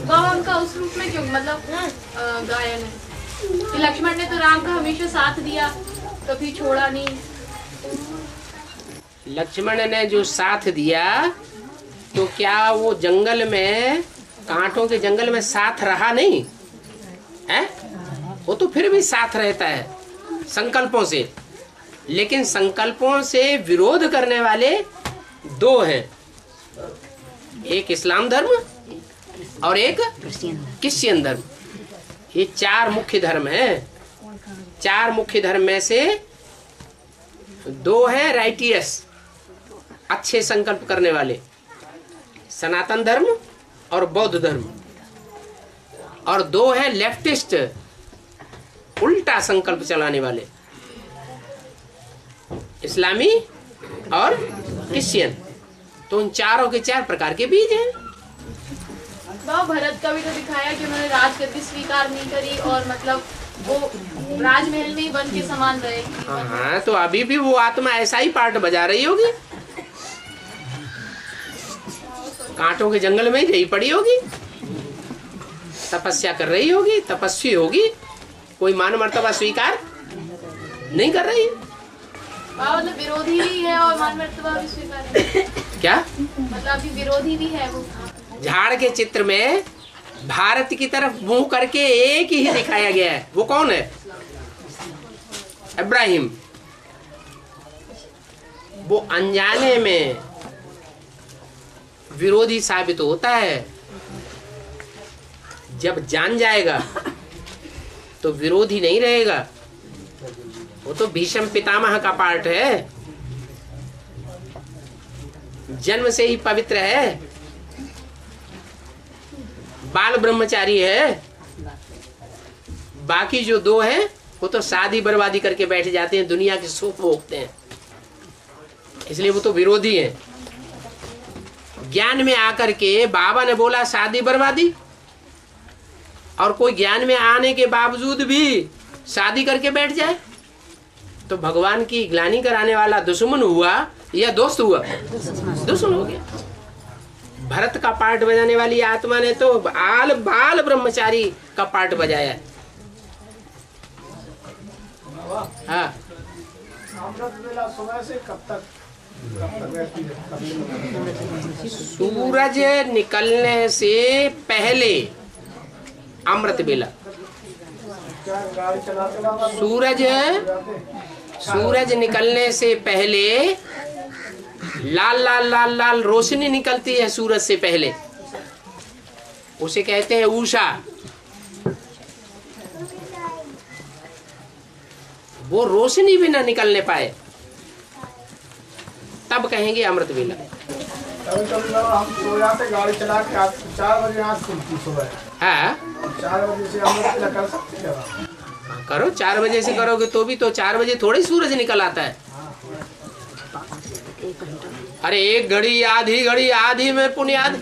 बाबा उनका उस रूप में क्यों गायन है कि लक्ष्मण ने तो राम का हमेशा साथ दिया, कभी छोड़ा नहीं। लक्ष्मण ने जो साथ दिया तो क्या वो जंगल में, कांटों के जंगल में साथ रहा नहीं है? वो तो फिर भी साथ रहता है संकल्पों से, लेकिन संकल्पों से विरोध करने वाले 2 हैं, एक इस्लाम धर्म और एक क्रिश्चियन धर्म। ये 4 मुख्य धर्म हैं। 4 मुख्य धर्म में से 2 हैं राइटियस, अच्छे संकल्प करने वाले, सनातन धर्म और बौद्ध धर्म, और 2 हैं लेफ्टिस्ट, उल्टा संकल्प चलाने वाले, इस्लामी और क्रिश्चियन। तो उन चारों के 4 प्रकार के बीज हैं। भरत का भी तो दिखाया कि उन्होंने राजगद्दी स्वीकार नहीं करी और वो राजमहल में ही वन के समान रहे। हाँ, तो अभी भी वो आत्मा ऐसा ही पार्ट बजा रही होगी, कांटों के जंगल में यही पड़ी होगी, तपस्या कर रही होगी, तपस्वी होगी, कोई मान मर्तबा स्वीकार नहीं कर रही। विरोधी भी है और मान मर्तबा भी स्वीकार क्या? अभी विरोधी भी है वो। झाड़ के चित्र में भारत की तरफ मुंह करके एक ही दिखाया गया है। वो कौन है? इब्राहिम। वो अनजाने में विरोधी साबित होता है, जब जान जाएगा तो विरोधी नहीं रहेगा। वो तो भीष्म पितामह का पार्ट है, जन्म से ही पवित्र है, बाल ब्रह्मचारी है। बाकी जो 2 हैं वो तो शादी बर्बादी करके बैठ जाते हैं, दुनिया के सुख भोगते हैं, इसलिए वो तो विरोधी है। ज्ञान में आकर के बाबा ने बोला शादी बर्बादी, और कोई ज्ञान में आने के बावजूद भी शादी करके बैठ जाए तो भगवान की ग्लानि कराने वाला दुश्मन हुआ या दोस्त हुआ? दुश्मन हो गया। भरत का पार्ट बजाने वाली आत्मा ने तो बाल ब्रह्मचारी का पार्ट बजाया। हाँ, सुबह से कब तक सूरज निकलने से पहले अमृत बेला। सूरज निकलने से पहले लाल लाल लाल लाल रोशनी निकलती है। सूरज से पहले उसे कहते हैं उषा। वो रोशनी भी ना निकलने पाए तब कहेंगे अमृत वेला। कभी हम सो जाते गाड़ी चला के 4 बजे आँख खुलती सुबह। हाँ, 4 बजे से अमृत वेला कर सकते हैं। करो, 4 बजे से करोगे तो भी तो 4 बजे थोड़ी सूरज निकल आता है। अरे 1 घड़ी आधी घड़ी आधी में पुण्याद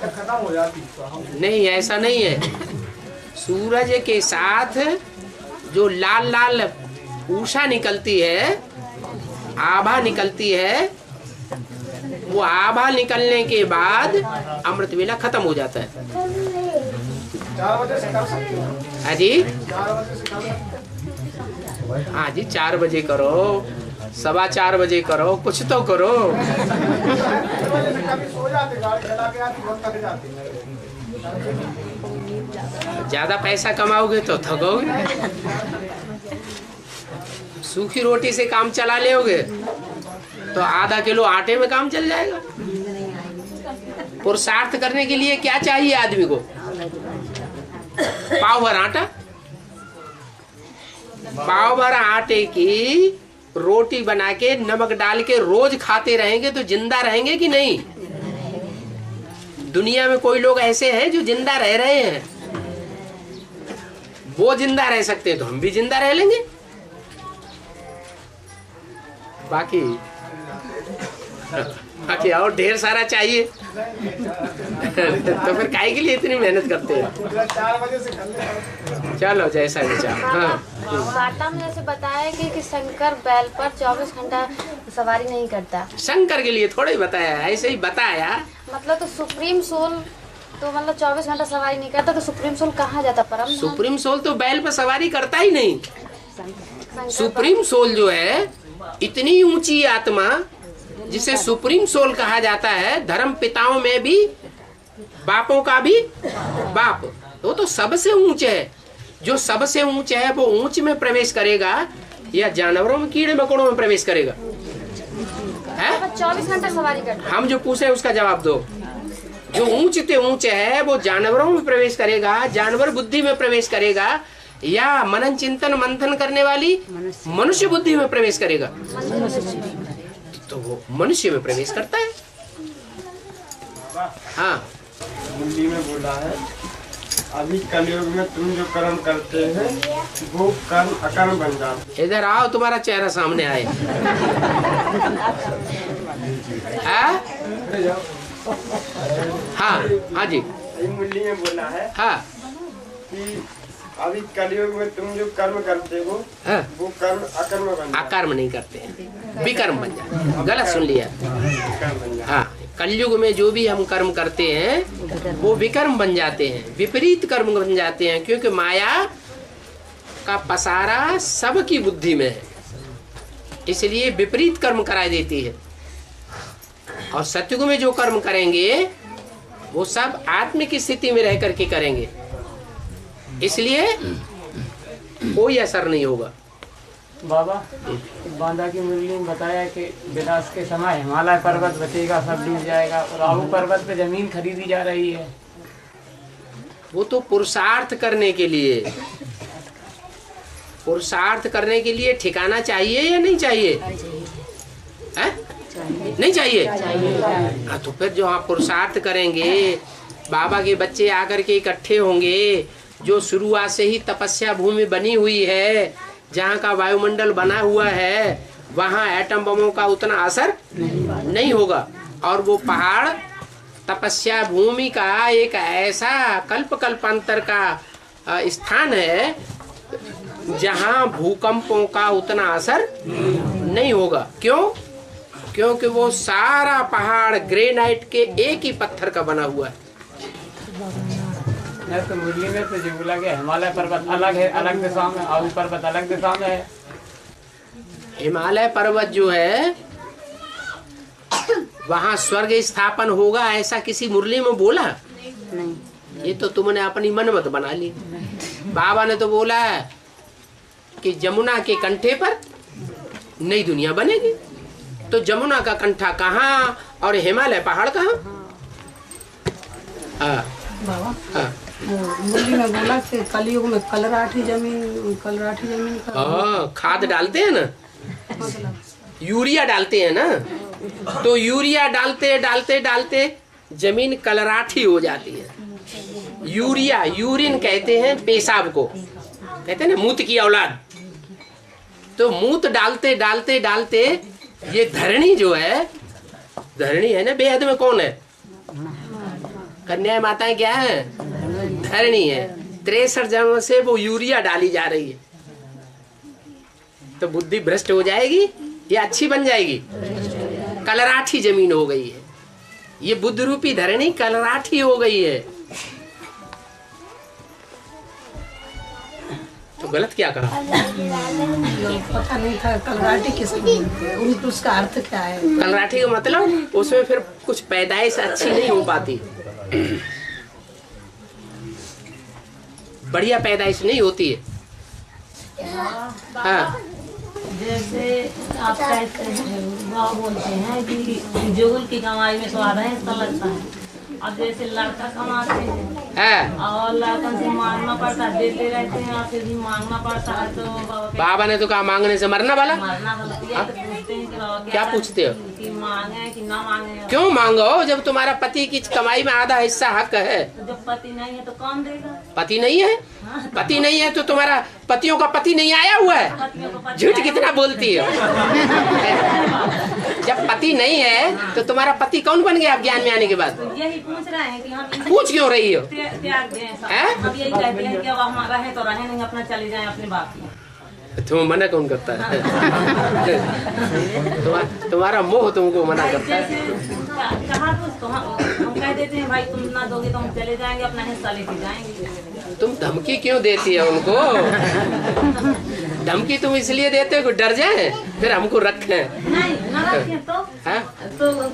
खत्म हो जाती। नहीं, ऐसा नहीं है। सूरज के साथ जो लाल लाल ऊषा निकलती है, आभा निकलती है, वो आभा निकलने के बाद अमृत वेला खत्म हो जाता है। 4 बजे से कर सकते हो? हाँ जी, 4 बजे से कर सकते हो? हाँ जी, 4 बजे करो, 4:15 बजे करो, कुछ तो करो। 4 बजे से कभी सो जाते, गाड़ी चला के आती, बहुत थक जाती। ज्यादा पैसा कमाओगे तो थकोगे। सूखी रोटी से काम चला लोगे तो आधा किलो आटे में काम चल जाएगा। पुरुषार्थ करने के लिए क्या चाहिए आदमी को? पाव भर आटा, पाव भर आटे की रोटी बना के नमक डाल के रोज खाते रहेंगे तो जिंदा रहेंगे कि नहीं? दुनिया में कोई लोग ऐसे हैं जो जिंदा रह रहे हैं। वो जिंदा रह सकते हैं तो हम भी जिंदा रह लेंगे। बाकी और ढेर सारा चाहिए तो फिर काहे के लिए इतनी मेहनत करते हैं? 4 बजे से कर ले। चलो जैसा विचार। हाँ, वार्ता में जैसे बताया कि शंकर बैल पर 24 घंटा सवारी नहीं करता। शंकर के लिए थोड़ा ही बताया, ऐसे ही बताया। मतलब तो सुप्रीम सोल तो मतलब 24 घंटा सवारी नहीं करता, तो सुप्रीम सोल कहाँ जाता? परम सुप्रीम सोल तो बैल पर सवारी करता ही नहीं। सुप्रीम सोल जो है इतनी ऊंची आत्मा जिसे सुप्रीम सोल कहा जाता है, धर्म पिताओं में भी बापों का भी बाप, वो तो सबसे ऊंचे है। जो सबसे ऊंचे है वो ऊंच में प्रवेश करेगा या जानवरों में, कीड़े मकोड़ों में प्रवेश करेगा? है 24 घंटा सवारी करता। हम जो पूछे उसका जवाब दो। जो ऊंचे ऊंचे है वो जानवरों में प्रवेश करेगा, जानवर बुद्धि में प्रवेश करेगा, या मनन चिंतन मंथन करने वाली मनुष्य बुद्धि में प्रवेश करेगा? तो वो मनुष्य में प्रवेश करता है। हाँ, हिंदी में बोला है, अभी कलयुग में तुम जो कर्म करते हैं वो कर्म अकर्म बन जाते। इधर आओ, तुम्हारा चेहरा सामने आए। हाँ हाँ जी, मुरली में बोला है हाँ कि अभी कलयुग में तुम जो कर्म करते हो वो कर्म अकर्म बन जाते। अकर्म नहीं करते हैं, विकर्म बन जाते हैं। गलत सुन लिया। हाँ, कलयुग में जो भी हम कर्म करते हैं वो विकर्म बन जाते हैं, विपरीत कर्म बन जाते हैं, क्योंकि माया का पसारा सबकी बुद्धि में है, इसलिए विपरीत कर्म करा देती है। और सत्युग में जो कर्म करेंगे वो सब आत्म की स्थिति में रह करके करेंगे, इसलिए कोई असर नहीं होगा। बाबा, बांदा की मुरली में बताया कि विनाश के समय हिमालय पर्वत बचेगा, सब डूब जाएगा, और आबू पर्वत पे जमीन खरीदी जा रही है। वो तो पुरुषार्थ करने के लिए, पुरुषार्थ करने के लिए ठिकाना चाहिए या नहीं चाहिए? है? नहीं चाहिए? हाँ, तो फिर जो आप पुरुषार्थ करेंगे, बाबा के बच्चे आकर के इकट्ठे होंगे, जो शुरुआत से ही तपस्या भूमि बनी हुई है, जहाँ का वायुमंडल बना हुआ है, वहाँ एटम बमों का उतना असर नहीं होगा। और वो पहाड़ तपस्या भूमि का एक ऐसा कल्प कल्पांतर का स्थान है जहाँ भूकंपों का उतना असर नहीं होगा। क्यों? क्योंकि वो सारा पहाड़ ग्रेनाइट के एक ही पत्थर का बना हुआ है। तो मुरली में तो जो बोला गया हिमालय पर्वत अलग है, अलग दिशा में, आबू पर्वत अलग दिशा में है। हिमालय पर्वत जो है वहाँ स्वर्ग स्थापन होगा, ऐसा किसी मुरली में बोला नहीं। ये तो तुमने अपनी मनमत बना ली। बाबा ने तो बोला है कि जमुना के कंठे पर नई दुनिया बनेगी। तो जमुना का कंठा कहाँ और हिमालय पहाड़ कहाँ? बाबा, मुरली में बोला कि कलयुग में कलराठी जमीन खाद डालते हैं ना, यूरिया डालते हैं ना, तो यूरिया डालते डालते डालते जमीन कलराठी हो जाती है। यूरिया, यूरिन कहते हैं पेशाब को, कहते हैं ना मूत की औलाद। तो मूत डालते डालते डालते ये धरणी जो है, धरणी है ना, बेहद में कौन है? कन्या माताएं क्या है? धरणी है। 63 जन्म से वो यूरिया डाली जा रही है, तो बुद्धि भ्रष्ट हो जाएगी या अच्छी बन जाएगी? कलराठी जमीन हो गई है, ये बुद्ध रूपी धरणी कलराठी हो गई है। तो गलत क्या कहा? पता नहीं था कलराठी किसे बोलते हैं, उनको उसका अर्थ क्या है? कलराठी का मतलब उसमें फिर कुछ पैदाइश अच्छी नहीं हो पाती, बढ़िया पैदाइश नहीं होती है। हाँ, जैसे आप कहते हैं, वो बोलते हैं कि जुगल की कमाई में स्वाद है, ऐसा लगता है। अब जैसे लड़का कमाते हैं और लड़का से मांगना पड़ता है, देते रहते हैं और फिर भी मांगना पड़ता है, तो बाबा ने तो कहा मांगने से मरना वाला। मरना वाला तो पूछते हैं कि बाबा क्या पूछते हो कि मांगे कि ना मांगे? क्यों मांगो जब तुम्हारा पति की कमाई में आधा हिस्सा हक है? तो जब पति नहीं है तो कौन देगा? पति नहीं है, पति नहीं है तो तुम्हारा पतियों का पति नहीं आया हुआ है? झूठ कितना बोलती हो। जब पति नहीं है तो तुम्हारा पति कौन बन गया ज्ञान में आने के बाद? यही पूछ रहे हैं कि हम पूछ क्यों रही हो? त्याग दें सब। हम यही कहते हैं कि अब हम रहे तो रहे नहीं, अपना चले जाएं अपने बाप में। तुम मना कौन करता है? तुम्हारा मोह तुमको मना करता है। कहा तो हम कह देते हैं भाई तुम ना दोगे तो हम चले जाएंगे, अपना हिस्सा लेके जाएंगे। तुम धमकी क्यों देती है उनको? धमकी तुम इसलिए देते हो कि डर जाए फिर हमको रखें। नहीं ना रखें तो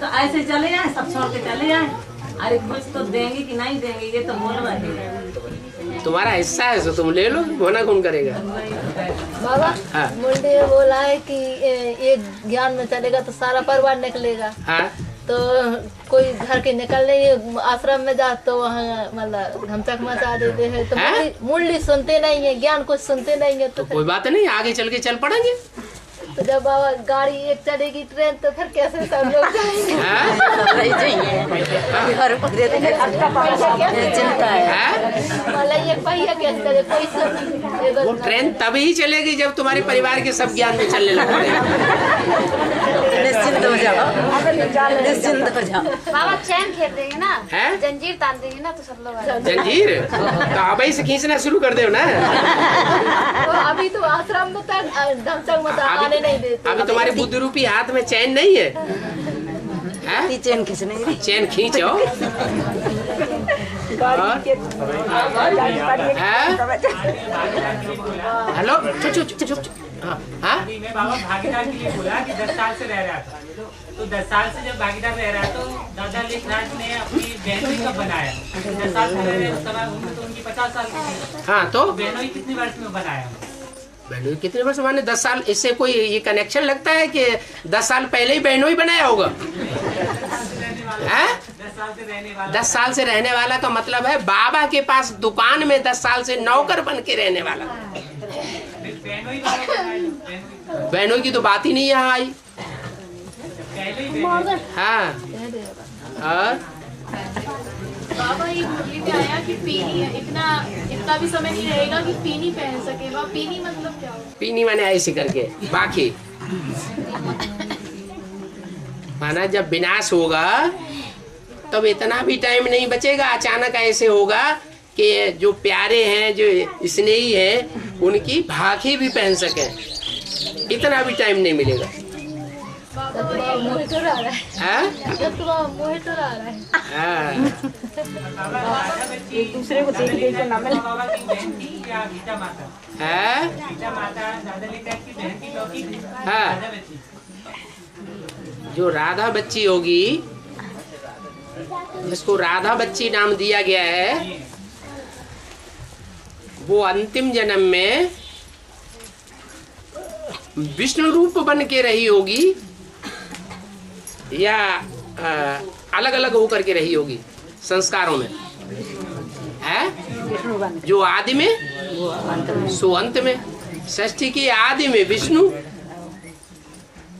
ऐसे चले जाए, सब छोड़ के चले जाए। अरे कुछ तो देंगे कि नहीं देंगे ये तो बोल रहे हैं। तुम्हारा हिस्सा है तो तुम ले लो, मना कौन करेगा? बाबा मुंडे बोला है कि ये ज्ञान में चलेगा तो सारा परिवार निकलेगा। हाँ? तो कोई घर के निकल नहीं, आश्रम में जा तो वहाँ मतलब धमचक मचा देते हैं, तो मुरली सुनते नहीं है, ज्ञान कुछ सुनते नहीं है। तो कोई बात नहीं, आगे चल के चल पड़ेंगे। तो जब बाबा गाड़ी एक चलेगी ट्रेन तो फिर कैसे सब लोग जाएंगे? चिंता है पहिया कैसे चले? कोई वो ट्रेन तभी चलेगी जब तुम्हारे परिवार के सब ज्ञान में चलने लगे। निश्चिंत हो जाओ, निश्चिंत हो जाओ। बाबा चैन खेल देंगे ना, जंजीर तान देंगे ना तो सब लोग। जंजीर तो अब से खींचना शुरू कर दो ना। तो अभी तो आश्रम में धमचक मचा आने नहीं देते। अभी तुम्हारे बुद्ध रूपी हाथ में चैन नहीं है? चैन खींचने, चैन खींचो। हेलो मैं बाबा भागीदार के लिए बोला कि 10 साल से रह रहा था, तो 10 साल से जब भागीदार रह रहा तो दादा लेखराज ने अपनी बहनोई कब बनाया? 10 साल से रह रहे उस समय उम्र तो उनकी 50 साल की थी। हाँ, तो बहनोई कितने वर्ष में बनाया? बहनोई कितने वर्ष माने 10 साल? इससे कोई ये कनेक्शन लगता है कि 10 साल पहले ही बहनोई बनाया होगा? 10 साल से रहने वाला का मतलब है बाबा के पास दुकान में 10 साल से नौकर बन के रहने वाला। बहनोई की तो बात ही नहीं यहाँ आई। हाँ, और बाबा ये मुरली में आया कि पीनी इतना भी समय नहीं रहेगा कि पीनी पहन सके। वह पीनी मतलब क्या होगा? पीनी माने ऐसे करके बाकी माना जब विनाश होगा तब इतना भी टाइम नहीं बचेगा। अचानक ऐसे होगा कि जो प्यारे हैं, जो स्नेही हैं, उनकी भाखी भी पहन सके, इतना भी टाइम नहीं मिलेगा। एक दूसरे को देख देख के नाम जो राधा बच्ची होगी, जिसको राधा बच्ची नाम दिया गया है, वो अंतिम जन्म में विष्णु रूप बन के रही होगी या अलग अलग होकर के रही होगी संस्कारों में है? जो आदि में सो अंत में, षष्ठी की आदि में विष्णु,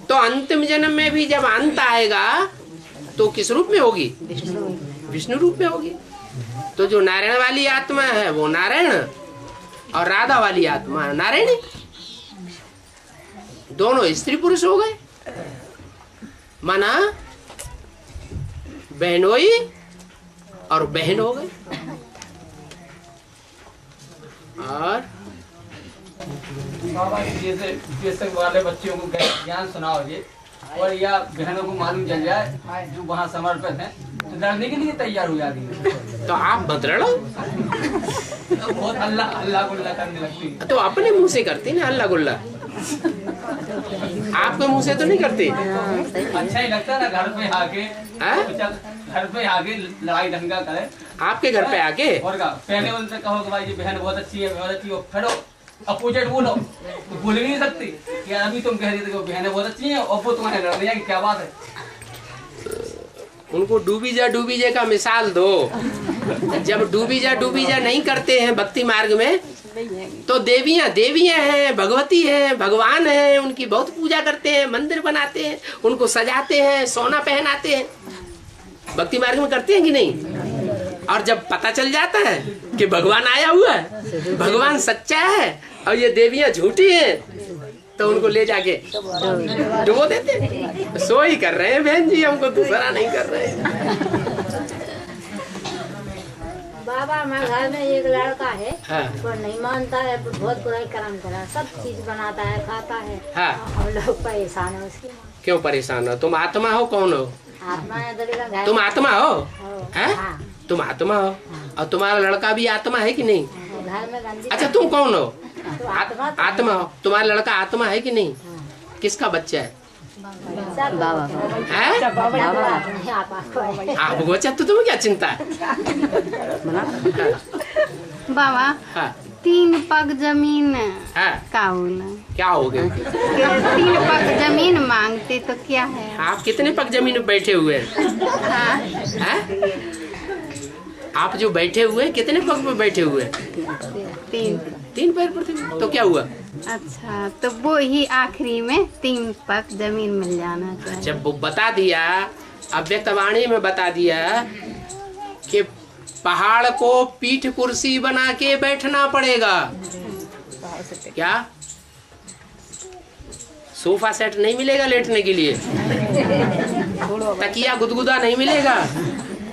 तो अंतिम जन्म में भी जब अंत आएगा तो किस रूप में होगी? विष्णु रूप में होगी। तो जो नारायण वाली आत्मा है वो नारायण और राधा वाली आत्मा नारायणी, दोनों स्त्री पुरुष हो गए। माना बहनोई और बहन हो गए। और बाबा जैसे बेशक वाले बच्चों को ज्ञान सुनाओ जी, और या बहनों को मालूम चल जाए जो वहाँ समर्पित हैं तो लड़ने के लिए तैयार हो जाती है। तो आप मत लड़ो। बहुत अल्लाह गुल्ला करने लगती है। तो अपने मुंह से करती ना अल्लाह गुल्ला, आपके मुंह से तो नहीं करती। अच्छा ही लगता है ना घर पे आके, घर पे आके लड़ाई दंगा करे। आपके घर पे आके और क्या, पहले उनसे कहो कि भाई ये बहन बहुत अच्छी है, बहुत अच्छी हो, फिर अपोजिट बोलो तो बोल भी नहीं सकती कि अभी तुम कह रही थी कि बहनें बहुत अच्छी हैं और वो तुम्हारे लड़ रही है, क्या बात है। उनको डूबी जा का मिसाल दो। जब डूबी जा नहीं करते हैं भक्ति मार्ग में, तो देवियां हैं, भगवती हैं, भगवान हैं, उनकी बहुत पूजा करते हैं, मंदिर बनाते हैं, उनको सजाते हैं, सोना पहनाते हैं। भक्ति मार्ग में करते हैं कि नहीं? और जब पता चल जाता है कि भगवान आया हुआ है, भगवान सच्चा है और ये देवियां झूठी हैं, तो उनको ले जाके डुबो देते हैं। सो ही कर रहे हैं बहन जी, हमको दूसरा नहीं कर रहे हैं। बाबा हमारे घर में एक लड़का है, हाँ। वो नहीं मानता है, बहुत बुराई कर्म करा, सब चीज बनाता है, खाता है। हाँ। हम लोग परेशान है उसकी। क्यों परेशान हो? तुम आत्मा हो? कौन हो? आत्मा है। तुम आत्मा हो? हैं? तुम आत्मा हो और तुम्हारा लड़का भी आत्मा है कि नहीं? घर में गंदी। अच्छा तुम कौन हो? आत्मा हो। तुम्हारा लड़का आत्मा है कि नहीं? किसका बच्चा है? बाबा है? आप बच्चा तो तुम्हें क्या चिंता है? बाबा हाँ। 3 पग जमीन हाँ। का होला? क्या हो गया? 3 पग जमीन मांगते तो क्या है? आप कितने पग जमीन में बैठे हुए हाँ। हैं? आप जो बैठे हुए कितने पग पे बैठे हुए? 3 पैर पर थे। तो क्या हुआ? अच्छा, तो वो ही आखिरी में 3 पग जमीन मिल जाना चाहिए। जब वो बता दिया, अव्यक्तवाणी में बता दिया कि पहाड़ को पीठ कुर्सी बना के बैठना पड़ेगा। क्या सोफा सेट नहीं मिलेगा लेटने के लिए? तकिया गुदगुदा नहीं मिलेगा?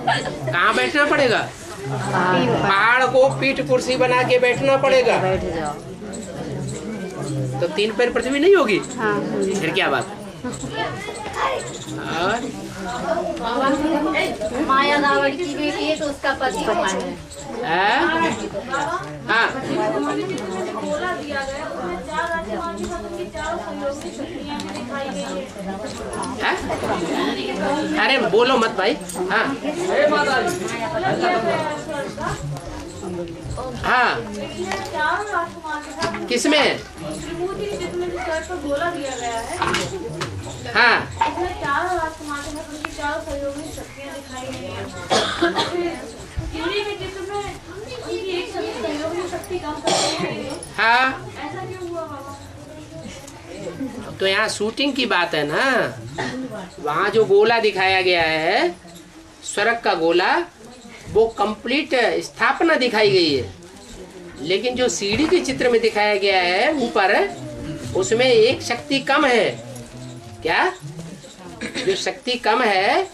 कहाँ बैठना पड़ेगा? पहाड़ को पीठ कुर्सी बना के बैठना पड़ेगा। तो 3 पैर पृथ्वी नहीं होगी? हाँ। फिर क्या बात? और माया रावण की बेटी है तो उसका पति कौन है? हाँ। बोला दिया गया, उसमें 4 राजकुमार के साथ उनकी 4 सहयोगी शक्तियां भी दिखाई गई है। अरे बोलो मत भाई। हाँ। हाँ। 4 राजकुमार के साथ किसमें? जिसमें बोला दिया गया है। हाँ। इसमें 4 राजकुमार के साथ उनकी 4 सहयोगी शक्तियां दिखाई गई हैं। के चित्र में उनकी एक सहयोगी शक्ति कम कर रही है। हाँ। ऐसा क्यों हुआ बाबा? तो यहाँ शूटिंग की बात है ना। वहाँ जो गोला दिखाया गया है, स्वर्ग का गोला, वो कंप्लीट स्थापना दिखाई गई है। लेकिन जो सीढ़ी के चित्र में दिखाया गया है ऊपर, उसमें एक शक्ति कम है। क्या? जो शक्ति कम है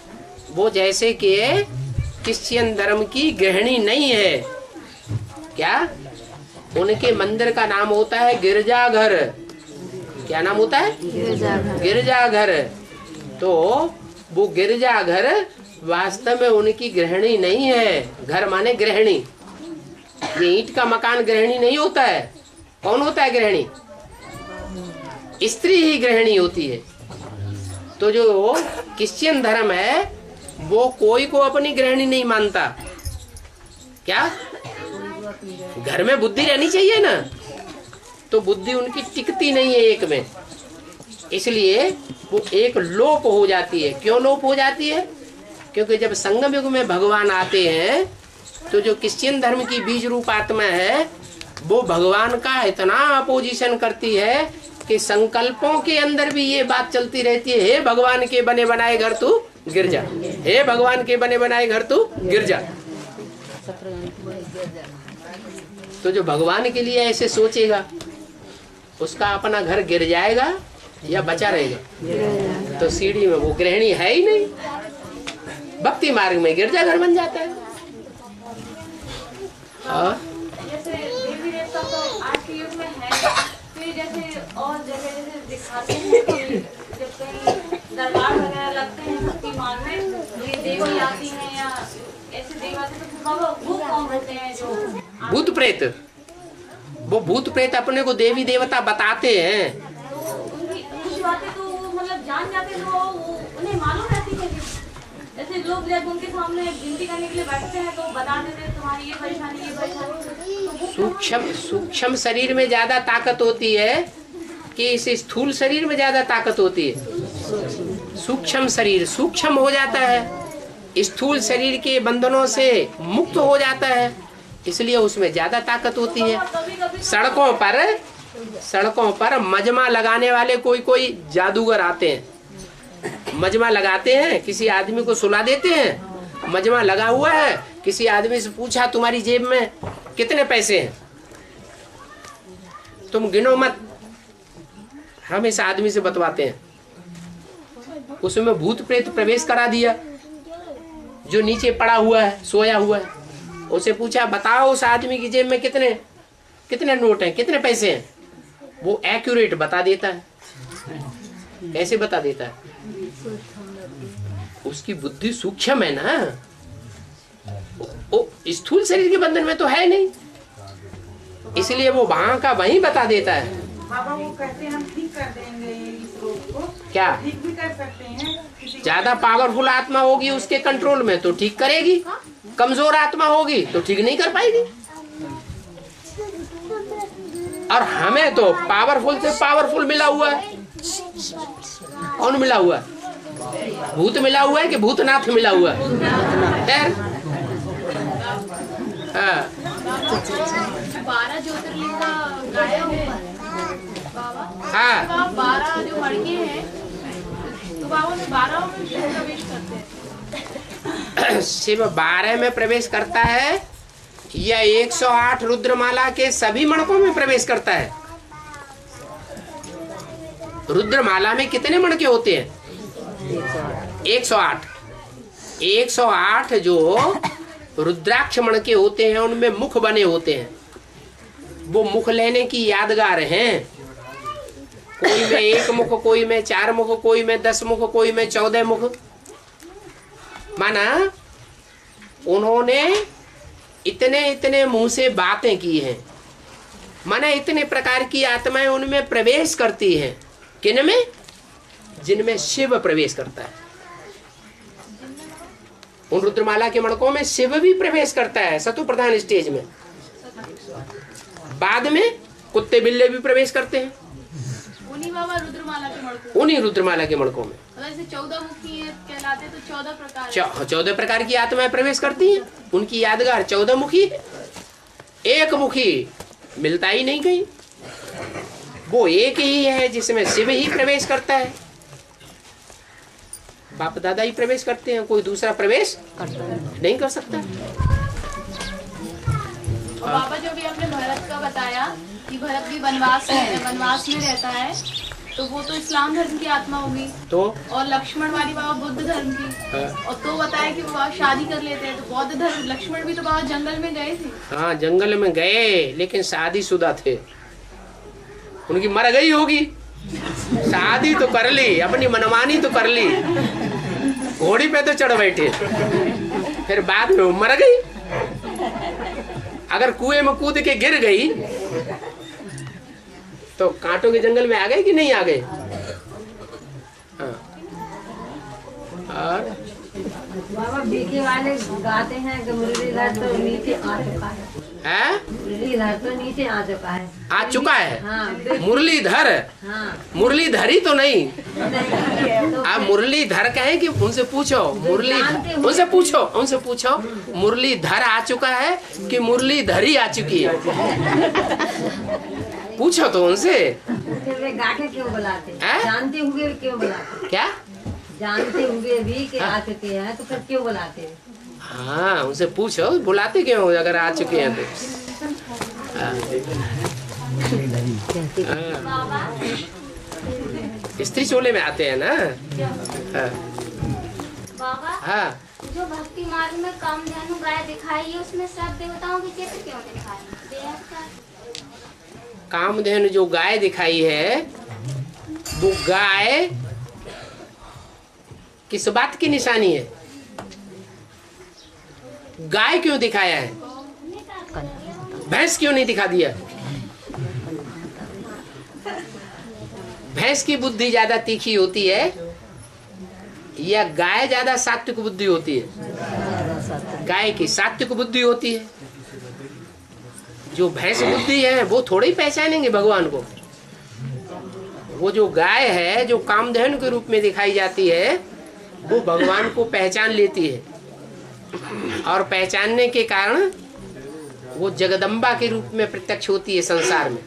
वो जैसे कि क्रिश्चियन धर्म की गृहिणी नहीं है। क्या? उनके मंदिर का नाम होता है गिरजाघर। क्या नाम होता है? गिरजाघर। तो वो गिरजाघर वास्तव में उनकी गृहिणी नहीं है। घर माने गृहिणी। ये ईंट का मकान गृहिणी नहीं होता है। कौन होता है गृहिणी? स्त्री ही गृहिणी होती है। तो जो क्रिश्चियन धर्म है वो कोई को अपनी गृहिणी नहीं मानता। क्या? घर में बुद्धि रहनी चाहिए ना, तो बुद्धि उनकी टिकती नहीं है एक में, इसलिए वो एक लोप हो जाती है। क्यों लोप हो जाती है? क्योंकि जब संगम युग में भगवान आते हैं तो जो क्रिश्चियन धर्म की बीज रूप आत्मा है वो भगवान का इतना अपोजिशन करती है कि संकल्पों के अंदर भी ये बात चलती रहती है, हे भगवान के बने बनाए घर तू गिर जा, हे भगवान के बने बनाए घर तू गिर जा। तो जो भगवान के लिए ऐसे सोचेगा उसका अपना घर गिर जाएगा या बचा रहेगा? तो सीढ़ी में वो गृहिणी है ही नहीं, भक्ति मार्ग में गिरजा घर बन जाता है। और जैसे देवी देवता जैसे और जगह जैसे दिखाते हैं कि जब कहीं दरबार वगैरह लगते हैं शक्तिमान में तो ये देवी आती हैं या ऐसे देव आते हैं, तो बाबा वो कौन होते हैं जो भूत प्रेत? वो भूत प्रेत अपने को देवी देवता बताते हैं। उनकी कुछ बातें तो मतलब जान जाते हैं, वो उन्हें मालूम रहती है। जैसे लोग जब उनके सामने गिनती करने के लिए बैठते हैं तो बता देते हैं तुम्हारी ये परेशानी। सूक्ष्म शरीर में ज्यादा ताकत होती है कि इस स्थूल शरीर में ज्यादा ताकत होती है? सूक्ष्म शरीर सूक्ष्म हो जाता है, स्थूल शरीर के बंधनों से मुक्त हो जाता है, इसलिए उसमें ज्यादा ताकत होती है। सड़कों पर मजमा लगाने वाले कोई जादूगर आते हैं, मजमा लगाते हैं, किसी आदमी को सुला देते हैं, मजमा लगा हुआ है, किसी आदमी से पूछा तुम्हारी जेब में कितने पैसे हैं, तुम गिनो मत, हम इस आदमी से बतवाते हैं। उसमें भूत प्रेत प्रवेश करा दिया, जो नीचे पड़ा हुआ है, सोया हुआ है, उसे पूछा बताओ उस आदमी की जेब में कितने नोट हैं, कितने पैसे हैं, वो एक्यूरेट बता देता है। कैसे बता देता है? उसकी बुद्धि सूक्ष्म है ना, वो स्थूल शरीर के बंधन में तो है नहीं, इसलिए वो वहां का वहीं बता देता है। बाबा वो कहते हैं हम ठीक कर देंगे इस रोग को, क्या ठीक भी कर सकते हैं। ज्यादा पावरफुल आत्मा होगी उसके कंट्रोल में तो ठीक करेगी, कमजोर आत्मा होगी तो ठीक नहीं कर पाएगी। और हमें तो पावरफुल से पावरफुल मिला हुआ है। कौन मिला हुआ है? भूत मिला हुआ है कि भूतनाथ मिला हुआ है? 12 ज्योतिर्लिंग का गाया हुआ है बाबा। हाँ, 12 जो मड़के हैं तो बाबा में 12 में प्रवेश करते हैं। शिव 12 में प्रवेश करता है या 108 रुद्रमाला के सभी मणकों में प्रवेश करता है? रुद्रमाला में कितने मणके होते हैं? 108। 108 जो रुद्राक्ष मणके होते हैं उनमें मुख बने होते हैं, वो मुख लेने की यादगार हैं। कोई में 1 मुख, कोई में 4 मुख, कोई में 10 मुख, कोई में 14 मुख। माना उन्होंने इतने मुंह से बातें की हैं, माना इतने प्रकार की आत्माएं उनमें प्रवेश करती हैं। किन में? जिनमें शिव प्रवेश करता है। उन रुद्रमाला के मणकों में शिव भी प्रवेश करता है सतु प्रधान स्टेज में। बाद में कुत्ते बिल्ले भी प्रवेश करते हैं उन्हीं बाबा रुद्रमाला के मणकों, उन्हीं रुद्रमाला के मणकों में। जैसे 14 मुखी कहलाते तो 14 प्रकार 14 प्रकार की आत्माएं प्रवेश करती हैं। उनकी यादगार 14 मुखी है। 1 मुखी मिलता ही नहीं कहीं, वो एक ही है जिसमें शिव ही प्रवेश करता है। बाप दादा ही प्रवेश करते हैं, कोई दूसरा प्रवेश नहीं कर सकता। और बाबा जो भी आपने भरत का बताया कि भरत भी वनवास में रहता है, तो वो तो इस्लाम धर्म की आत्मा होगी। तो और लक्ष्मण वाली बाबा बुद्ध धर्म की। और तो बताया कि वो शादी कर लेते हैं, तो बौद्ध धर्म। लक्ष्मण भी तो बाबा जंगल में गए थे। हाँ, जंगल में गए, लेकिन शादीशुदा थे। उनकी मर गई होगी, शादी तो कर ली, अपनी मनमानी तो कर ली, घोड़ी पे तो चढ़ बैठे, फिर बाद में मर गई। अगर कुएं में कूद के गिर गई तो कांटों के जंगल में आ गए कि नहीं आ गए? हाँ। और बाबा बीके वाले गाते हैं कि मुरलीधर तो नीचे आ चुका है। मुरलीधर तो नीचे आ चुका है। आ चुका है? हाँ। मुरलीधर? हाँ। मुरलीधरी तो नहीं। आप मुरलीधर कहें कि उनसे पूछो, उनसे पूछो मुरलीधर आ चुका है कि मुरलीधरी आ चुकी है? पूछो तो उनसे। फिर वे गाके क्यों बुलाते? जानते हुए क्यों बुलाते? क्या जानते हुए भी कि आ चुके हैं तो फिर क्यों बुलाते? हाँ, उनसे पूछो बुलाते क्यों अगर आ चुके हैं तो। स्त्री चोले में आते हैं ना। बाबा, हाँ, जो भक्ति मार्ग में कामधेनु गाय दिखाई है उसमें सब देवताओं के चित्र क्यों दिखाए? कामधेनु जो गाय दिखाई है, वो गाय किस बात की निशानी है? गाय क्यों दिखाया है? भैंस क्यों नहीं दिखा दिया? भैंस की बुद्धि ज्यादा तीखी होती है या गाय ज्यादा सात्विक बुद्धि होती है? गाय की सात्विक बुद्धि होती है। जो भैंस बुद्धि है वो थोड़े ही पहचानेंगे भगवान को। वो जो गाय है, जो कामधेनु के रूप में दिखाई जाती है, वो भगवान को पहचान लेती है, और पहचानने के कारण वो जगदम्बा के रूप में प्रत्यक्ष होती है संसार में।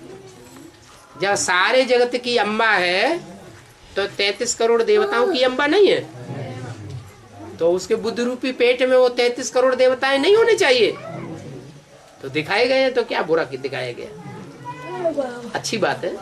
जब सारे जगत की अम्बा है तो 33 करोड़ देवताओं की अम्बा नहीं है, तो उसके बुद्ध रूपी पेट में वो 33 करोड़ देवताएं नहीं होने चाहिए? तो दिखाए गए हैं, तो क्या बुरा दिखाया गया? अच्छी बात है।